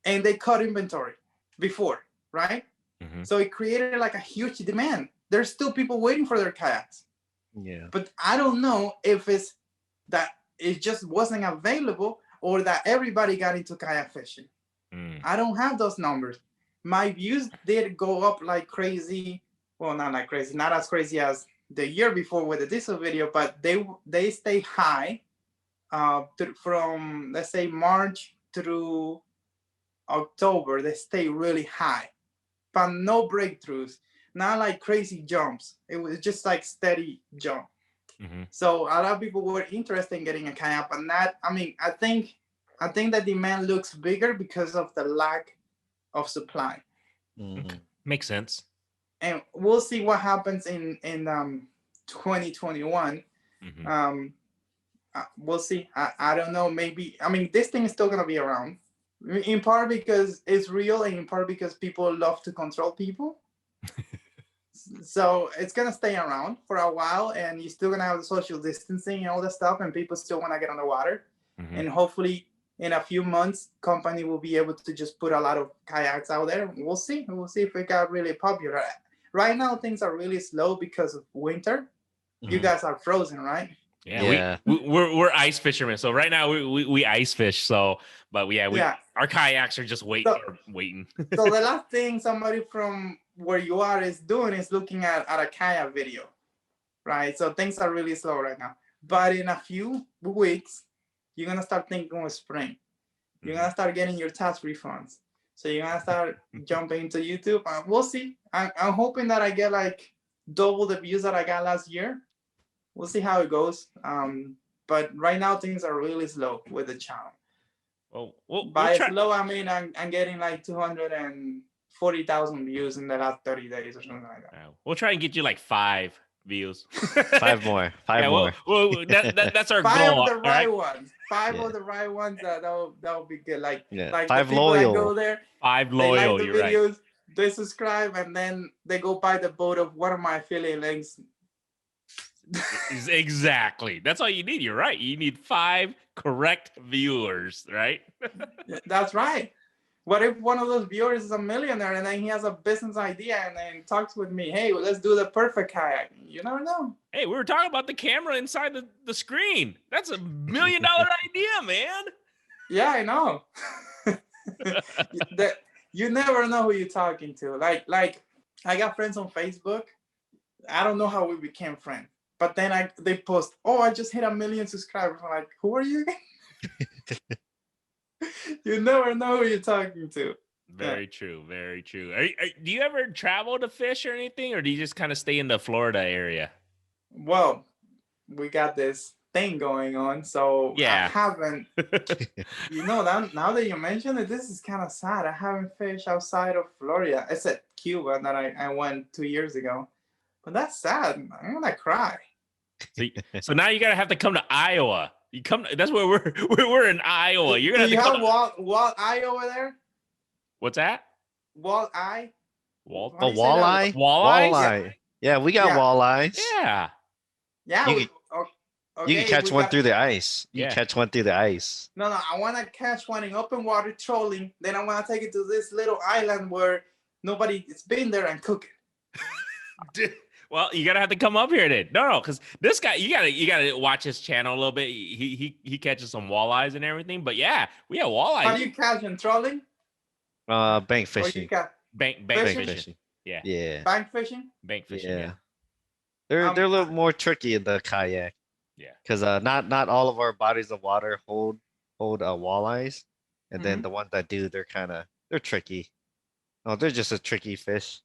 And they cut inventory before, right? So it created like a huge demand. There's still people waiting for their kayaks. Yeah. But I don't know if it's that it just wasn't available or that everybody got into kayak fishing. I don't have those numbers. My views did go up like crazy. Well, not like crazy, not as crazy as the year before with the diesel video, but they stay high from, let's say, March through October. They stay really high, but no breakthroughs. not like crazy jumps. It was just like steady jump. Mm-hmm. So a lot of people were interested in getting a kayak, but not. I mean, I think the demand looks bigger because of the lack of supply. Okay. Makes sense. And we'll see what happens in 2021. Mm-hmm. We'll see. I don't know. Maybe, I mean, this thing is still gonna be around. In part because it's real, and in part because people love to control people. So it's gonna stay around for a while, and you're still gonna have the social distancing and all that stuff, and people still wanna get on the water. Mm-hmm. And hopefully, in a few months, company will be able to just put a lot of kayaks out there. We'll see. We'll see if it got really popular. Right now, things are really slow because of winter. You guys are frozen, right? Yeah. We're ice fishermen. So right now we ice fish. So, but our kayaks are just waiting. So the last thing somebody from where you are is doing is looking at a kayak video, right? So things are really slow right now. But in a few weeks, you're gonna start thinking of spring. You're gonna start getting your tax refunds. So you're gonna start jumping into YouTube. We'll see. I'm hoping that I get like double the views that I got last year. We'll see how it goes. But right now things are really slow with the channel. By slow, I mean I'm getting like 240,000 views in the last 30 days or something like that. We'll try and get you like 5 views. 5 more. 5 more. Well, that's our 5 goal. of the right right? ones. 5 of the right ones. That'll be good. Like 5 the people loyal. that go there. 5 They loyal. like the videos. Right. They subscribe, and then they go buy the boat of one of my affiliate links. Exactly. That's all you need. You're right. You need 5 correct viewers, right? That's right. What if one of those viewers is a millionaire and then he has a business idea and then talks with me? Hey, well, let's do the perfect kayak. You never know. Hey, we were talking about the camera inside the screen. That's $1 million idea, man. Yeah, I know. You never know who you're talking to. Like I got friends on Facebook. I don't know how we became friends. But then they post, oh, I just hit 1 million subscribers. I'm like, who are you? You never know who you're talking to. Very true. Very true. Do you ever travel to fish or anything, or do you just kind of stay in the Florida area? Well, we got this thing going on, so I haven't. Now that you mention it, this is kind of sad. I haven't fished outside of Florida, except Cuba that I went 2 years ago. But that's sad. I'm gonna cry. So now you're gonna have to come to Iowa. You come. That's where we're in Iowa. You're gonna. Do you have walleye over there? What's that? Walleye. Walleye. Walleye. Yeah, we got walleyes. Yeah. Yeah. You can catch one through the ice. You can catch one through the ice. No, I want to catch one in open water trolling. Then I want to take it to this little island where nobody's been there and cook it. Well, you gotta have to come up here then. No, because this guy, you gotta watch his channel a little bit. He catches some walleyes and everything. But yeah, we have walleyes. How do you catch them? Trolling? Bank fishing. Bank fishing. Yeah. Bank fishing? Bank fishing. Yeah. They're a little more tricky in the kayak. Yeah. Because not all of our bodies of water hold walleyes, and then the ones that do, they're tricky. Oh, they're just a tricky fish.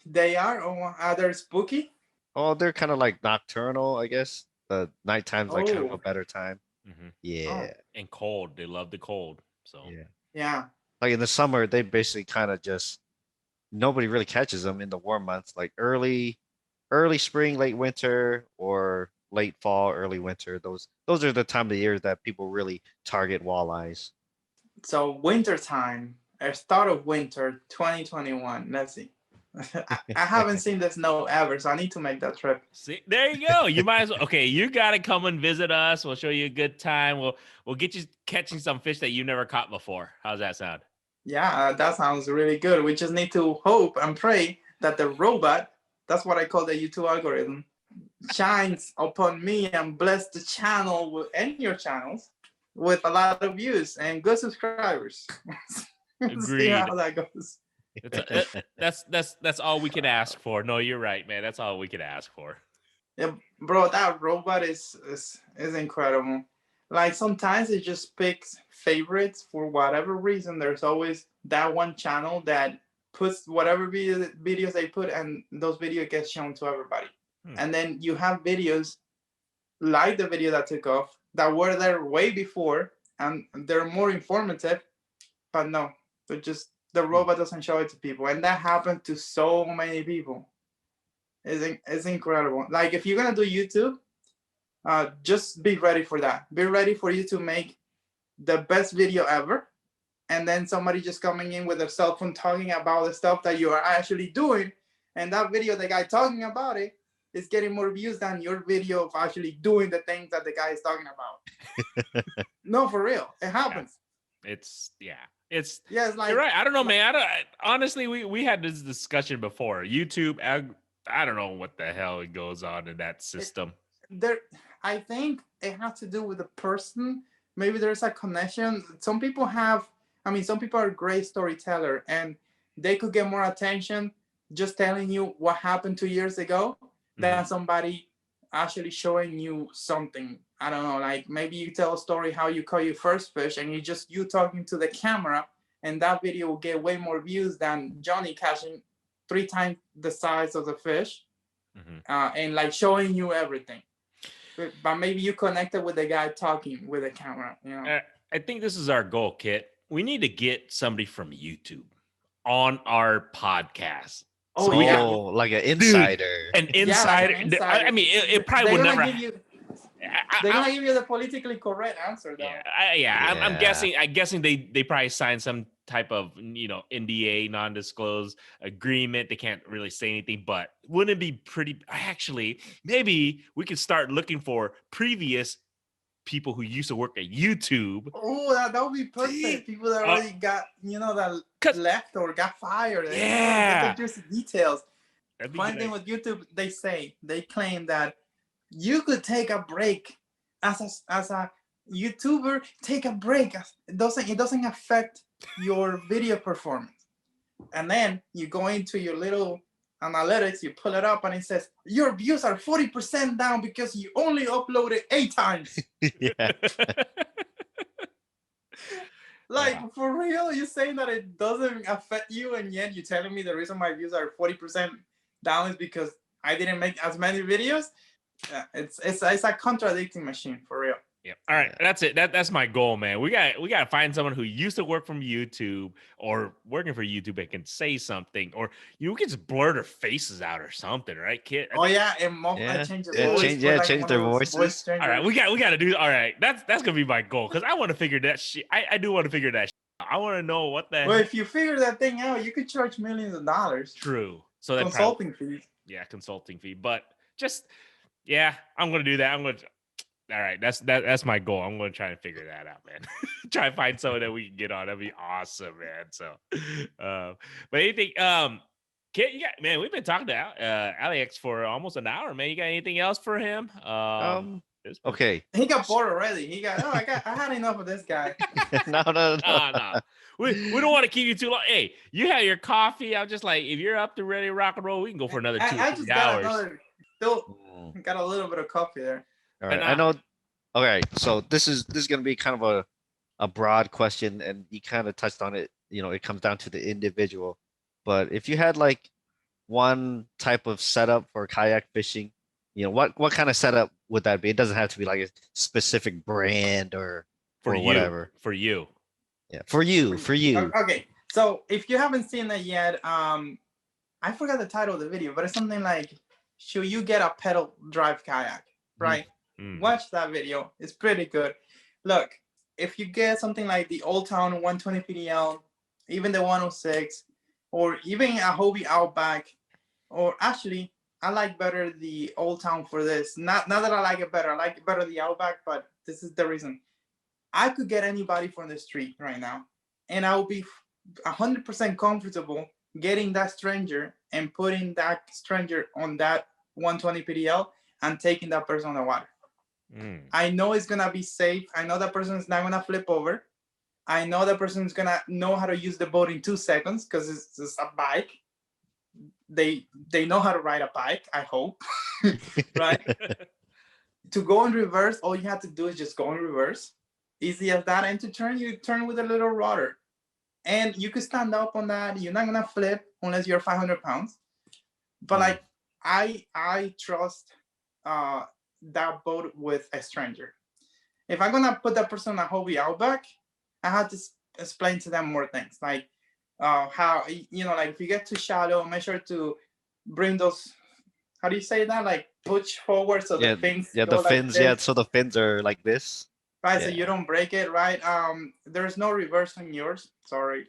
They are? Or are they spooky? Oh, they're kind of like nocturnal, I guess. The nighttime's like kind of a better time. Mm-hmm. Yeah. And cold. They love the cold. So yeah. Like in the summer, they basically kind of just nobody really catches them in the warm months, like early spring, late winter, or late fall, early winter. Those are the time of the year that people really target walleyes. So winter time, start of winter, 2021. Let's see. I haven't seen the snow ever, so I need to make that trip. See, there you go. You might as well. Okay, you gotta come and visit us. We'll show you a good time. We'll get you catching some fish that you never caught before. How's that sound? Yeah, that sounds really good. We just need to hope and pray that the robot, that's what I call the YouTube algorithm, shines upon me and bless the channel and your channels with a lot of views and good subscribers. Agreed. See how that goes. That's all we can ask for. No, you're right, man. That's all we can ask for. Yeah, bro, that robot is incredible. Like sometimes it just picks favorites for whatever reason. There's always that one channel that puts whatever videos they put, and those videos get shown to everybody. And then you have videos like the video that took off that were there way before, and they're more informative, but no, they're just the robot doesn't show it to people, and that happened to so many people. It's incredible. Like if you're gonna do YouTube, just be ready for that. Be ready for you to make the best video ever, and then somebody just coming in with their cell phone talking about the stuff that you are actually doing, and that video, the guy talking about it, is getting more views than your video of actually doing the things that the guy is talking about. No, for real, it happens. It's it's like, you're right. I don't know, man. Honestly, we had this discussion before. YouTube, I don't know what the hell goes on in that system. I think it has to do with the person. Maybe there's a connection. Some people are great storyteller, and they could get more attention just telling you what happened 2 years ago than somebody actually showing you something. I don't know, like maybe you tell a story how you caught your first fish, and you talking to the camera, and that video will get way more views than Johnny catching 3 times the size of the fish, and like showing you everything. But maybe you connected with the guy talking with the camera. You know? I think this is our goal, Kit. We need to get somebody from YouTube on our podcast. So like an insider. Dude, an insider. Like an insider. I mean, it probably would never. They're gonna give you the politically correct answer, though. I'm guessing they probably signed some type of NDA, non-disclosed agreement. They can't really say anything, but wouldn't it be pretty? Actually, maybe we could start looking for previous people who used to work at YouTube. Oh, that would be perfect. People that already got that left or got fired. Yeah, just details. One thing with YouTube, they claim that you could take a break as a YouTuber. Take a break. It doesn't affect your video performance. And then you go into your little analytics, you pull it up, and it says your views are 40% down because you only uploaded 8 times. Yeah. For real, you're saying that it doesn't affect you, and yet you're telling me the reason my views are 40% down is because I didn't make as many videos? Yeah, it's a contradicting machine, for real. Yeah. All right. That's it. That's my goal, man. We got to find someone who used to work from YouTube or working for YouTube and can say something, or we can just blur their faces out or something, right, Kid? And change their voices. All right, we got to do. All right, that's gonna be my goal, because I want to figure that shit. I do want to figure that shit. I want to know what the. Well, if you figure that thing out, you could charge millions of dollars. True. So that consulting fees. Yeah, consulting fee, but just. Yeah, I'm gonna do that. All right, that's my goal. I'm gonna try and figure that out, man. Try and find someone that we can get on. That'd be awesome, man. So, but anything, Kit, we've been talking to Aliex for almost an hour, man. You got anything else for him? Okay. He got bored already. I had enough of this guy. No. We don't want to keep you too long. Hey, you had your coffee. I'm just like, if you're up to ready to rock and roll, we can go for another 2 hours. Got a little bit of coffee there. All right, I know. Okay, so this is going to be kind of a broad question, and you kind of touched on it. It comes down to the individual. But if you had like one type of setup for kayak fishing, what kind of setup would that be? It doesn't have to be like a specific brand or whatever. For you. Yeah, for you. Okay, so if you haven't seen that yet, I forgot the title of the video, but it's something like, should you get a pedal drive kayak? Right? Watch that video. It's pretty good. Look, if you get something like the Old Town 120 PDL, even the 106, or even a Hobie Outback, or actually, I like better the Old Town for this. Not that I like it better. I like it better the Outback, but this is the reason. I could get anybody from the street right now, and I will be 100% comfortable getting that stranger and putting that stranger on that 120 PDL and taking that person on the water. I know it's gonna be safe. I know that person is not gonna flip over. I know that person is gonna know how to use the boat in 2 seconds because it's a bike. They know how to ride a bike, I hope. Right? To go in reverse, all you have to do is just go in reverse. Easy as that. And to turn, you turn with a little rudder. and you could stand up on that. You're not gonna flip unless you're 500 pounds. But like I trust that boat with a stranger. If I'm gonna put that person on a Hobie Outback, I have to explain to them more things, like how, you know, like if you get too shallow, make sure to bring those. How do you say that? Like push forward so the fins Yeah, go the like fins. this. Yeah, so the fins are like this. Right, Yeah. so you don't break it, right? There's no reverse on yours. Sorry.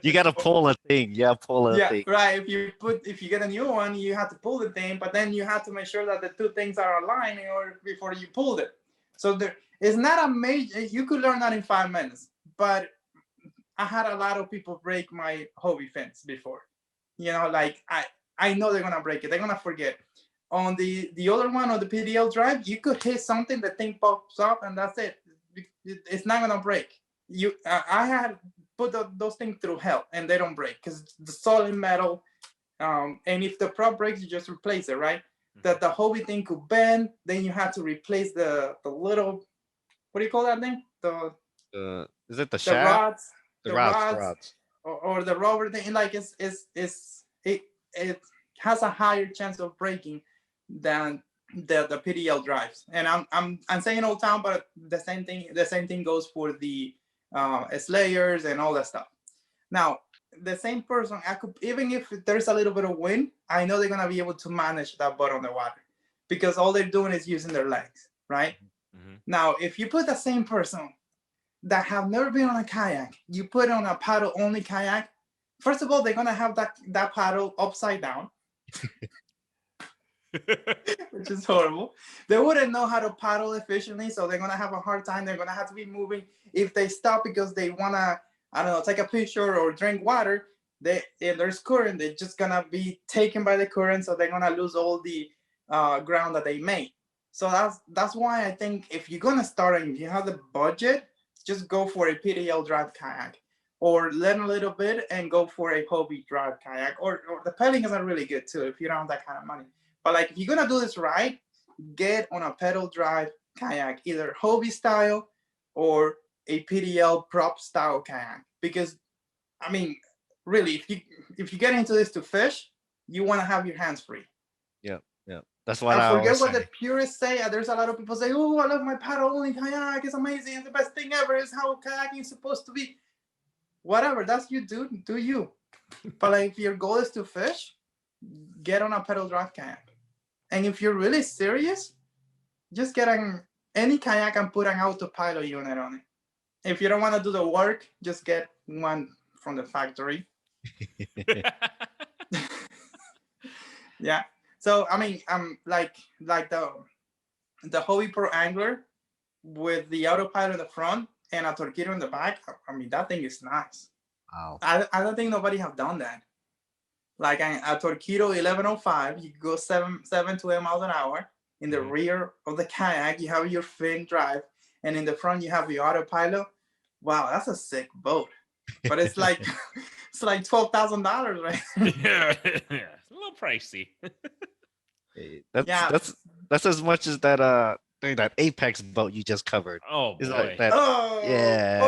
You gotta pull a thing. Yeah, pull a Yeah, thing. right. If you get a new one, you have to pull the thing, but then you have to make sure that the two things are aligned in order before you pull it. So there is not a major. You could learn that in 5 minutes, but I had a lot of people break my Hobie fence before. You know, like I know they're gonna break it. They're gonna forget. On the other one, on the PDL drive, you could hit something, the thing pops up, and that's it. It's not gonna break. I had put those things through hell, and they don't break because the solid metal. And if the prop breaks, you just replace it, right? That the Hobie thing could bend, then you have to replace the little, what do you call that thing? Is it the The shaft? rods, The the rods. rods, or the rubber thing. Like it has a higher chance of breaking than the PDL drives. And I'm saying Old Town, but the same thing goes for the Slayers and all that stuff. Now, the same person, I could, even if there's a little bit of wind, I know they're gonna be able to manage that boat on the water because all they're doing is using their legs, right? Now, if you put the same person that have never been on a kayak, you put on a paddle only kayak, first of all, they're gonna have that paddle upside down. Which is horrible. They wouldn't know how to paddle efficiently, so they're gonna have a hard time. They're gonna have to be moving. If they stop because they wanna, I don't know, take a picture or drink water, if there's current, they're just gonna be taken by the current, so they're gonna lose all the ground that they made. So that's why I think if you're gonna start and if you have the budget, just go for a PDL drive kayak, or learn a little bit and go for a Hobie drive kayak, or the pedals are really good too if you don't have that kind of money. But like if you're gonna do this right, get on a pedal drive kayak, either Hobie style or a PDL prop style kayak. Because I mean, really, if you get into this to fish, you want to have your hands free. Yeah. That's what I I forget always what say. the purists say. There's a lot of people say, "Oh, I love my paddle only kayak. It's amazing. It's the best thing ever. It's how kayaking is supposed to be." Whatever, that's you, dude. Do you? But like, if your goal is to fish, get on a pedal drive kayak. And if you're really serious, just get any kayak and put an autopilot unit on it. If you don't want to do the work, just get one from the factory. Yeah. So I mean, like the Hobie Pro Angler with the autopilot in the front and a Torpedo in the back. I mean, that thing is nice. Wow. I don't think nobody have done that. Like a Torpedo 1105, you go 7 to 8 miles an hour. In the rear of the kayak, you have your fin drive, and in the front, you have your autopilot. Wow, that's a sick boat. But it's like it's like $12,000, right? Yeah, it's a little pricey. That's as much as that Apex boat you just covered. Oh boy. Yeah.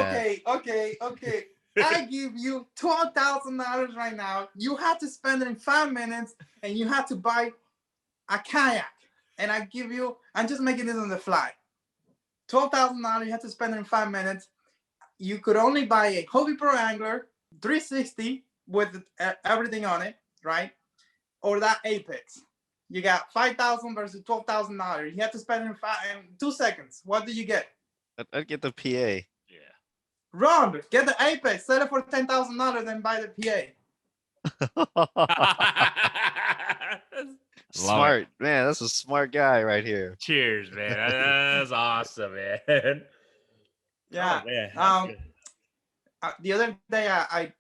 Okay. I give you $12,000 right now. You have to spend it in 5 minutes, and you have to buy a kayak. And I'm just making this on the fly. $12,000. You have to spend it in 5 minutes. You could only buy a Hobie Pro Angler 360 with everything on it, right? Or that Apex. You got $5,000 versus $12,000. You have to spend it in 2 seconds. What do you get? I'd get the PA. Yeah. Run, get the Apex, sell it for $10,000, and buy the PA. Smart, man. That's a smart guy right here. Cheers, man. That's awesome, man. Yeah. Oh, man. The other day,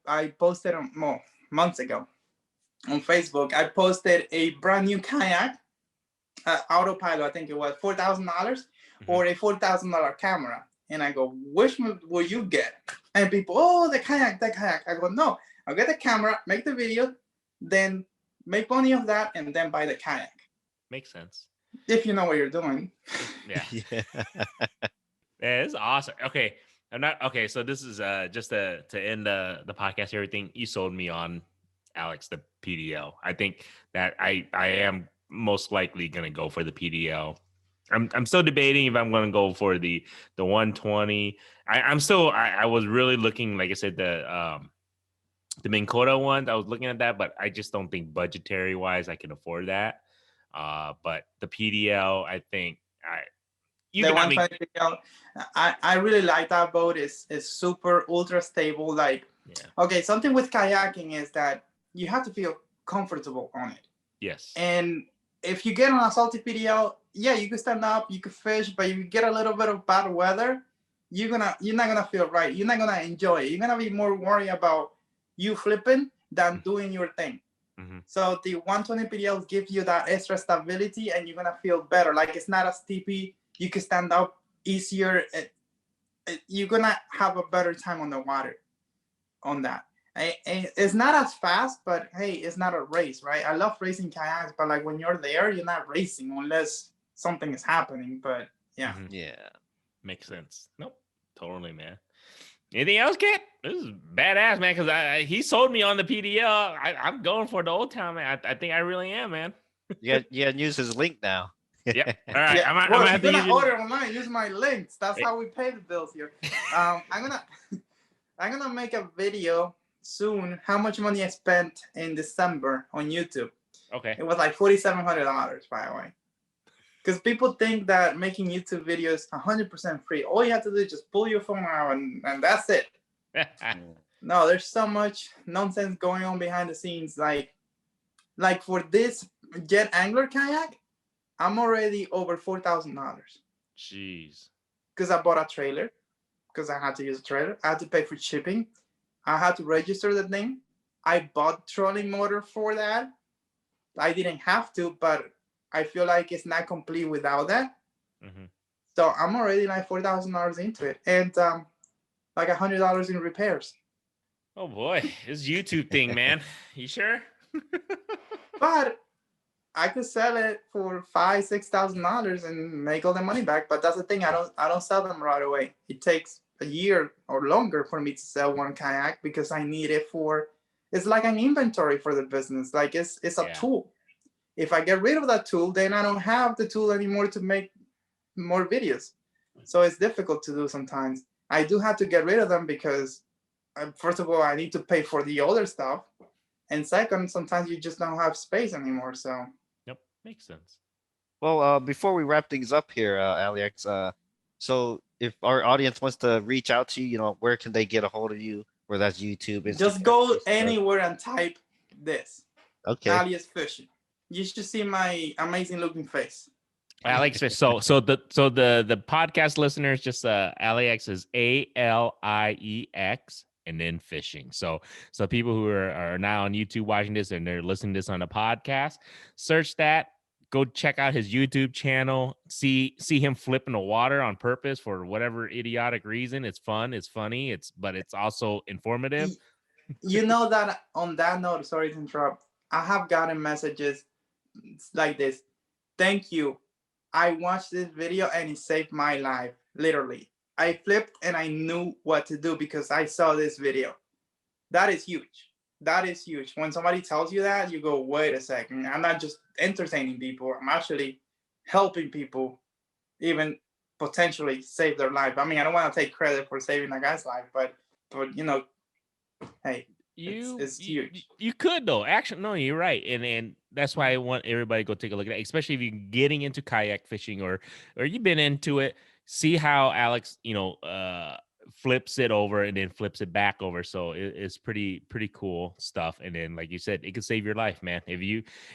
I posted months ago on Facebook. I posted a brand new kayak, autopilot. I think it was $4,000 or a $4,000 camera. And I go, which one will you get? And people, oh, the kayak. I go, no, I'll get the camera, make the video, then make money of that, and then buy the kayak. Makes sense. If you know what you're doing. Yeah. Yeah, it's awesome. Okay. I'm not okay. So this is just to end the podcast. Everything you sold me on, Alex, the PDL. I think that I am most likely gonna go for the PDL. I'm still debating if I'm gonna go for the 120. I was really looking, like I said, the Minn Kota one. I was looking at that, but I just don't think budgetary wise I can afford that. But the PDL, I think you The got me. 120 PDL, I really like that boat. It's super ultra stable. Like, Yeah. okay, something with kayaking is that you have to feel comfortable on it. Yes. And if you get on a salty PDL, yeah, you can stand up, you can fish, but if you get a little bit of bad weather, you're not gonna feel right. You're not gonna enjoy it. You're gonna be more worried about you flipping than doing your thing. Mm-hmm. So the 120 PDL gives you that extra stability, and you're gonna feel better. Like, it's not as steepy. You can stand up easier. You're gonna have a better time on the water on that. It's not as fast, but hey, it's not a race, right? I love racing kayaks, but like when you're there, you're not racing unless something is happening. But yeah. Mm-hmm. Yeah. Makes sense. Nope. Totally, man. Anything else, Kit? This is badass, man, because he sold me on the PDL. I'm going for the old town, man. I think I really am, man. You got to use his link now. Yep. All right. Yeah. I'm Well, gonna if have you're to gonna use order online, use my links. That's how we pay the bills here. I'm gonna make a video soon. How much money I spent in December on YouTube? Okay. It was like $4,700, by the way. Because people think that making YouTube videos 100% free. All you have to do is just pull your phone out and that's it. No, there's so much nonsense going on behind the scenes. Like for this jet angler kayak, I'm already over $4,000. Jeez. Because I bought a trailer. Because I had to use a trailer. I had to pay for shipping. I had to register the thing. I bought trolling motor for that. I didn't have to, but I feel like it's not complete without that. Mm-hmm. So I'm already like $4,000 into it, and like $100 in repairs. Oh boy, this YouTube thing, man. You sure? But I could sell it for $5,000-$6,000 and make all the money back. But that's the thing. I don't sell them right away. It takes a year or longer for me to sell one kayak because I need it for. It's like an inventory for the business. Like it's a tool. If I get rid of that tool, then I don't have the tool anymore to make more videos. So it's difficult to do sometimes. I do have to get rid of them because, first of all, I need to pay for the other stuff. And second, sometimes you just don't have space anymore. So. Yep, makes sense. Well, before we wrap things up here, Aliex, so if our audience wants to reach out to you, where can they get a hold of you? Where that's YouTube, Instagram, just go Facebook. anywhere and type this. Okay. Aliex Fishing. You should see my amazing looking face. Aliex Fish. So the podcast listeners, just Aliex is ALIEX and then fishing. So people who are now on YouTube watching this and they're listening to this on a podcast, search that. Go check out his YouTube channel. See him flip in the water on purpose for whatever idiotic reason. It's fun. It's funny. But it's also informative. You know that on that note, sorry to interrupt. I have gotten messages like this. Thank you. I watched this video and it saved my life. Literally. I flipped and I knew what to do because I saw this video. That is huge. That is huge. When somebody tells you that, you go, wait a second. I'm not just entertaining people. I'm actually helping people even potentially save their life. I mean, I don't want to take credit for saving a guy's life, but hey, it's huge. You could though. Actually, no, you're right. And that's why I want everybody to go take a look at it, especially if you're getting into kayak fishing or you've been into it. See how Alex, flips it over and then flips it back over. So it's pretty cool stuff. And then, like you said, it could save your life, man. If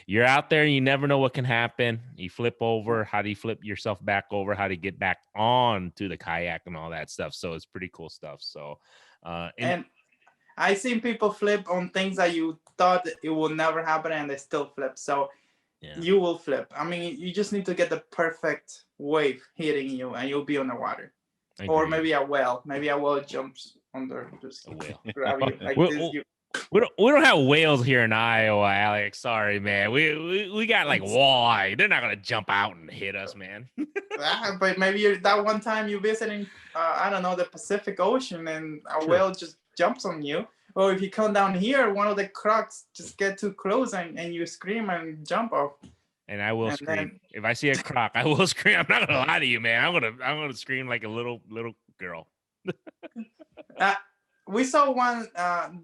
you're out there, you never know what can happen. You flip over, how do you flip yourself back over? How to get back on to the kayak and all that stuff. So it's pretty cool stuff. So, and I've seen people flip on things that you thought it will never happen and they still flip. So you will flip. I mean, you just need to get the perfect wave hitting you and you'll be on the water. Or maybe a whale. Maybe a whale jumps under. Just grab you like this. We don't have whales here in Iowa, Alex. Sorry, man. We got like walleye. They're not gonna jump out and hit us, man. But maybe that one time you visiting, I don't know, the Pacific Ocean, and a whale just jumps on you. Or if you come down here, one of the crocs just get too close and you scream and jump off. And I will scream if I see a croc. I will scream. I'm not gonna lie to you, man. I'm gonna scream like a little girl. We saw one,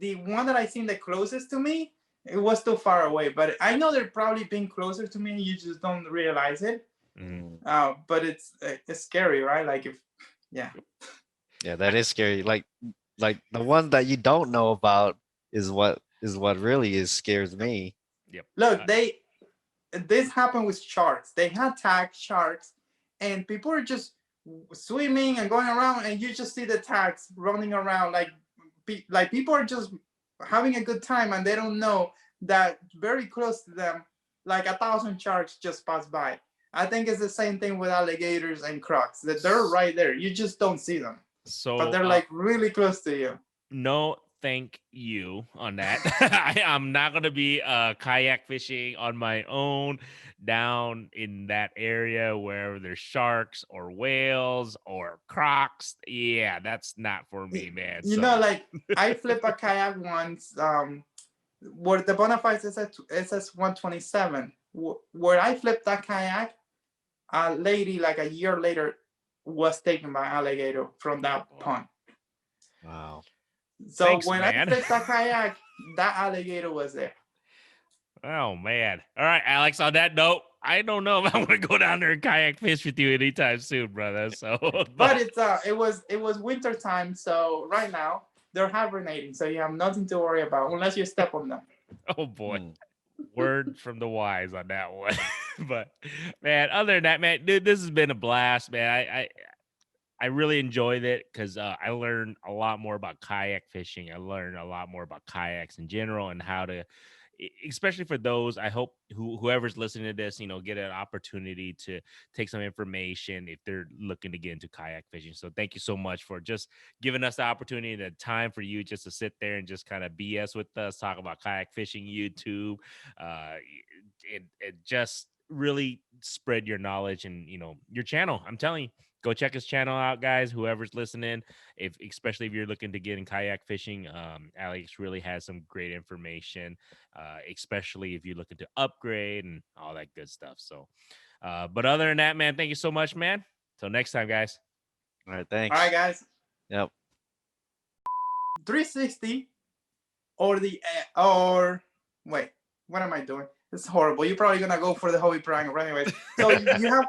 the one that I seen the closest to me. It was too far away, but I know they're probably being closer to me. You just don't realize it. But it's scary, right? Like yeah, that is scary. Like the one that you don't know about is what really scares me. Yep. Look, this happened with sharks. They had tagged sharks, and people are just swimming and going around, and you just see the tags running around like people are just having a good time, and they don't know that very close to them, like 1,000 sharks just passed by. I think it's the same thing with alligators and crocs, that they're right there. You just don't see them. But they're like really close to you. No, thank you on that. I'm not gonna be kayak fishing on my own down in that area where there's sharks or whales or crocs. Yeah, that's not for me, man. You know, like I flipped a kayak once. Where the Bonafide SS 127. Where I flipped that kayak, a lady like a year later was taken by alligator from that pond. Wow. So thanks, when man. I flipped that kayak, that alligator was there. Oh man. All right, Alex, on that note, I don't know if I'm gonna go down there and kayak fish with you anytime soon, brother. So but it was winter time, so right now they're hibernating, so you have nothing to worry about unless you step on them. Oh boy. Word from the wise on that one. But man, other than that, man, dude, this has been a blast, man. I really enjoyed it because I learned a lot more about kayak fishing. I learned a lot more about kayaks in general and how to, especially for those, I hope whoever's listening to this, get an opportunity to take some information if they're looking to get into kayak fishing. So thank you so much for just giving us the opportunity and the time for you just to sit there and just kind of BS with us, talk about kayak fishing, YouTube, and just really spread your knowledge and, your channel. I'm telling you. Go check his channel out, guys. Whoever's listening, especially if you're looking to get in kayak fishing, Alex really has some great information, especially if you're looking to upgrade and all that good stuff. So, but other than that, man, thank you so much, man. Till next time, guys. All right, thanks. All right, guys. Yep. 360 or wait, what am I doing? This is horrible. You're probably gonna go for the hobby prime anyways. So you have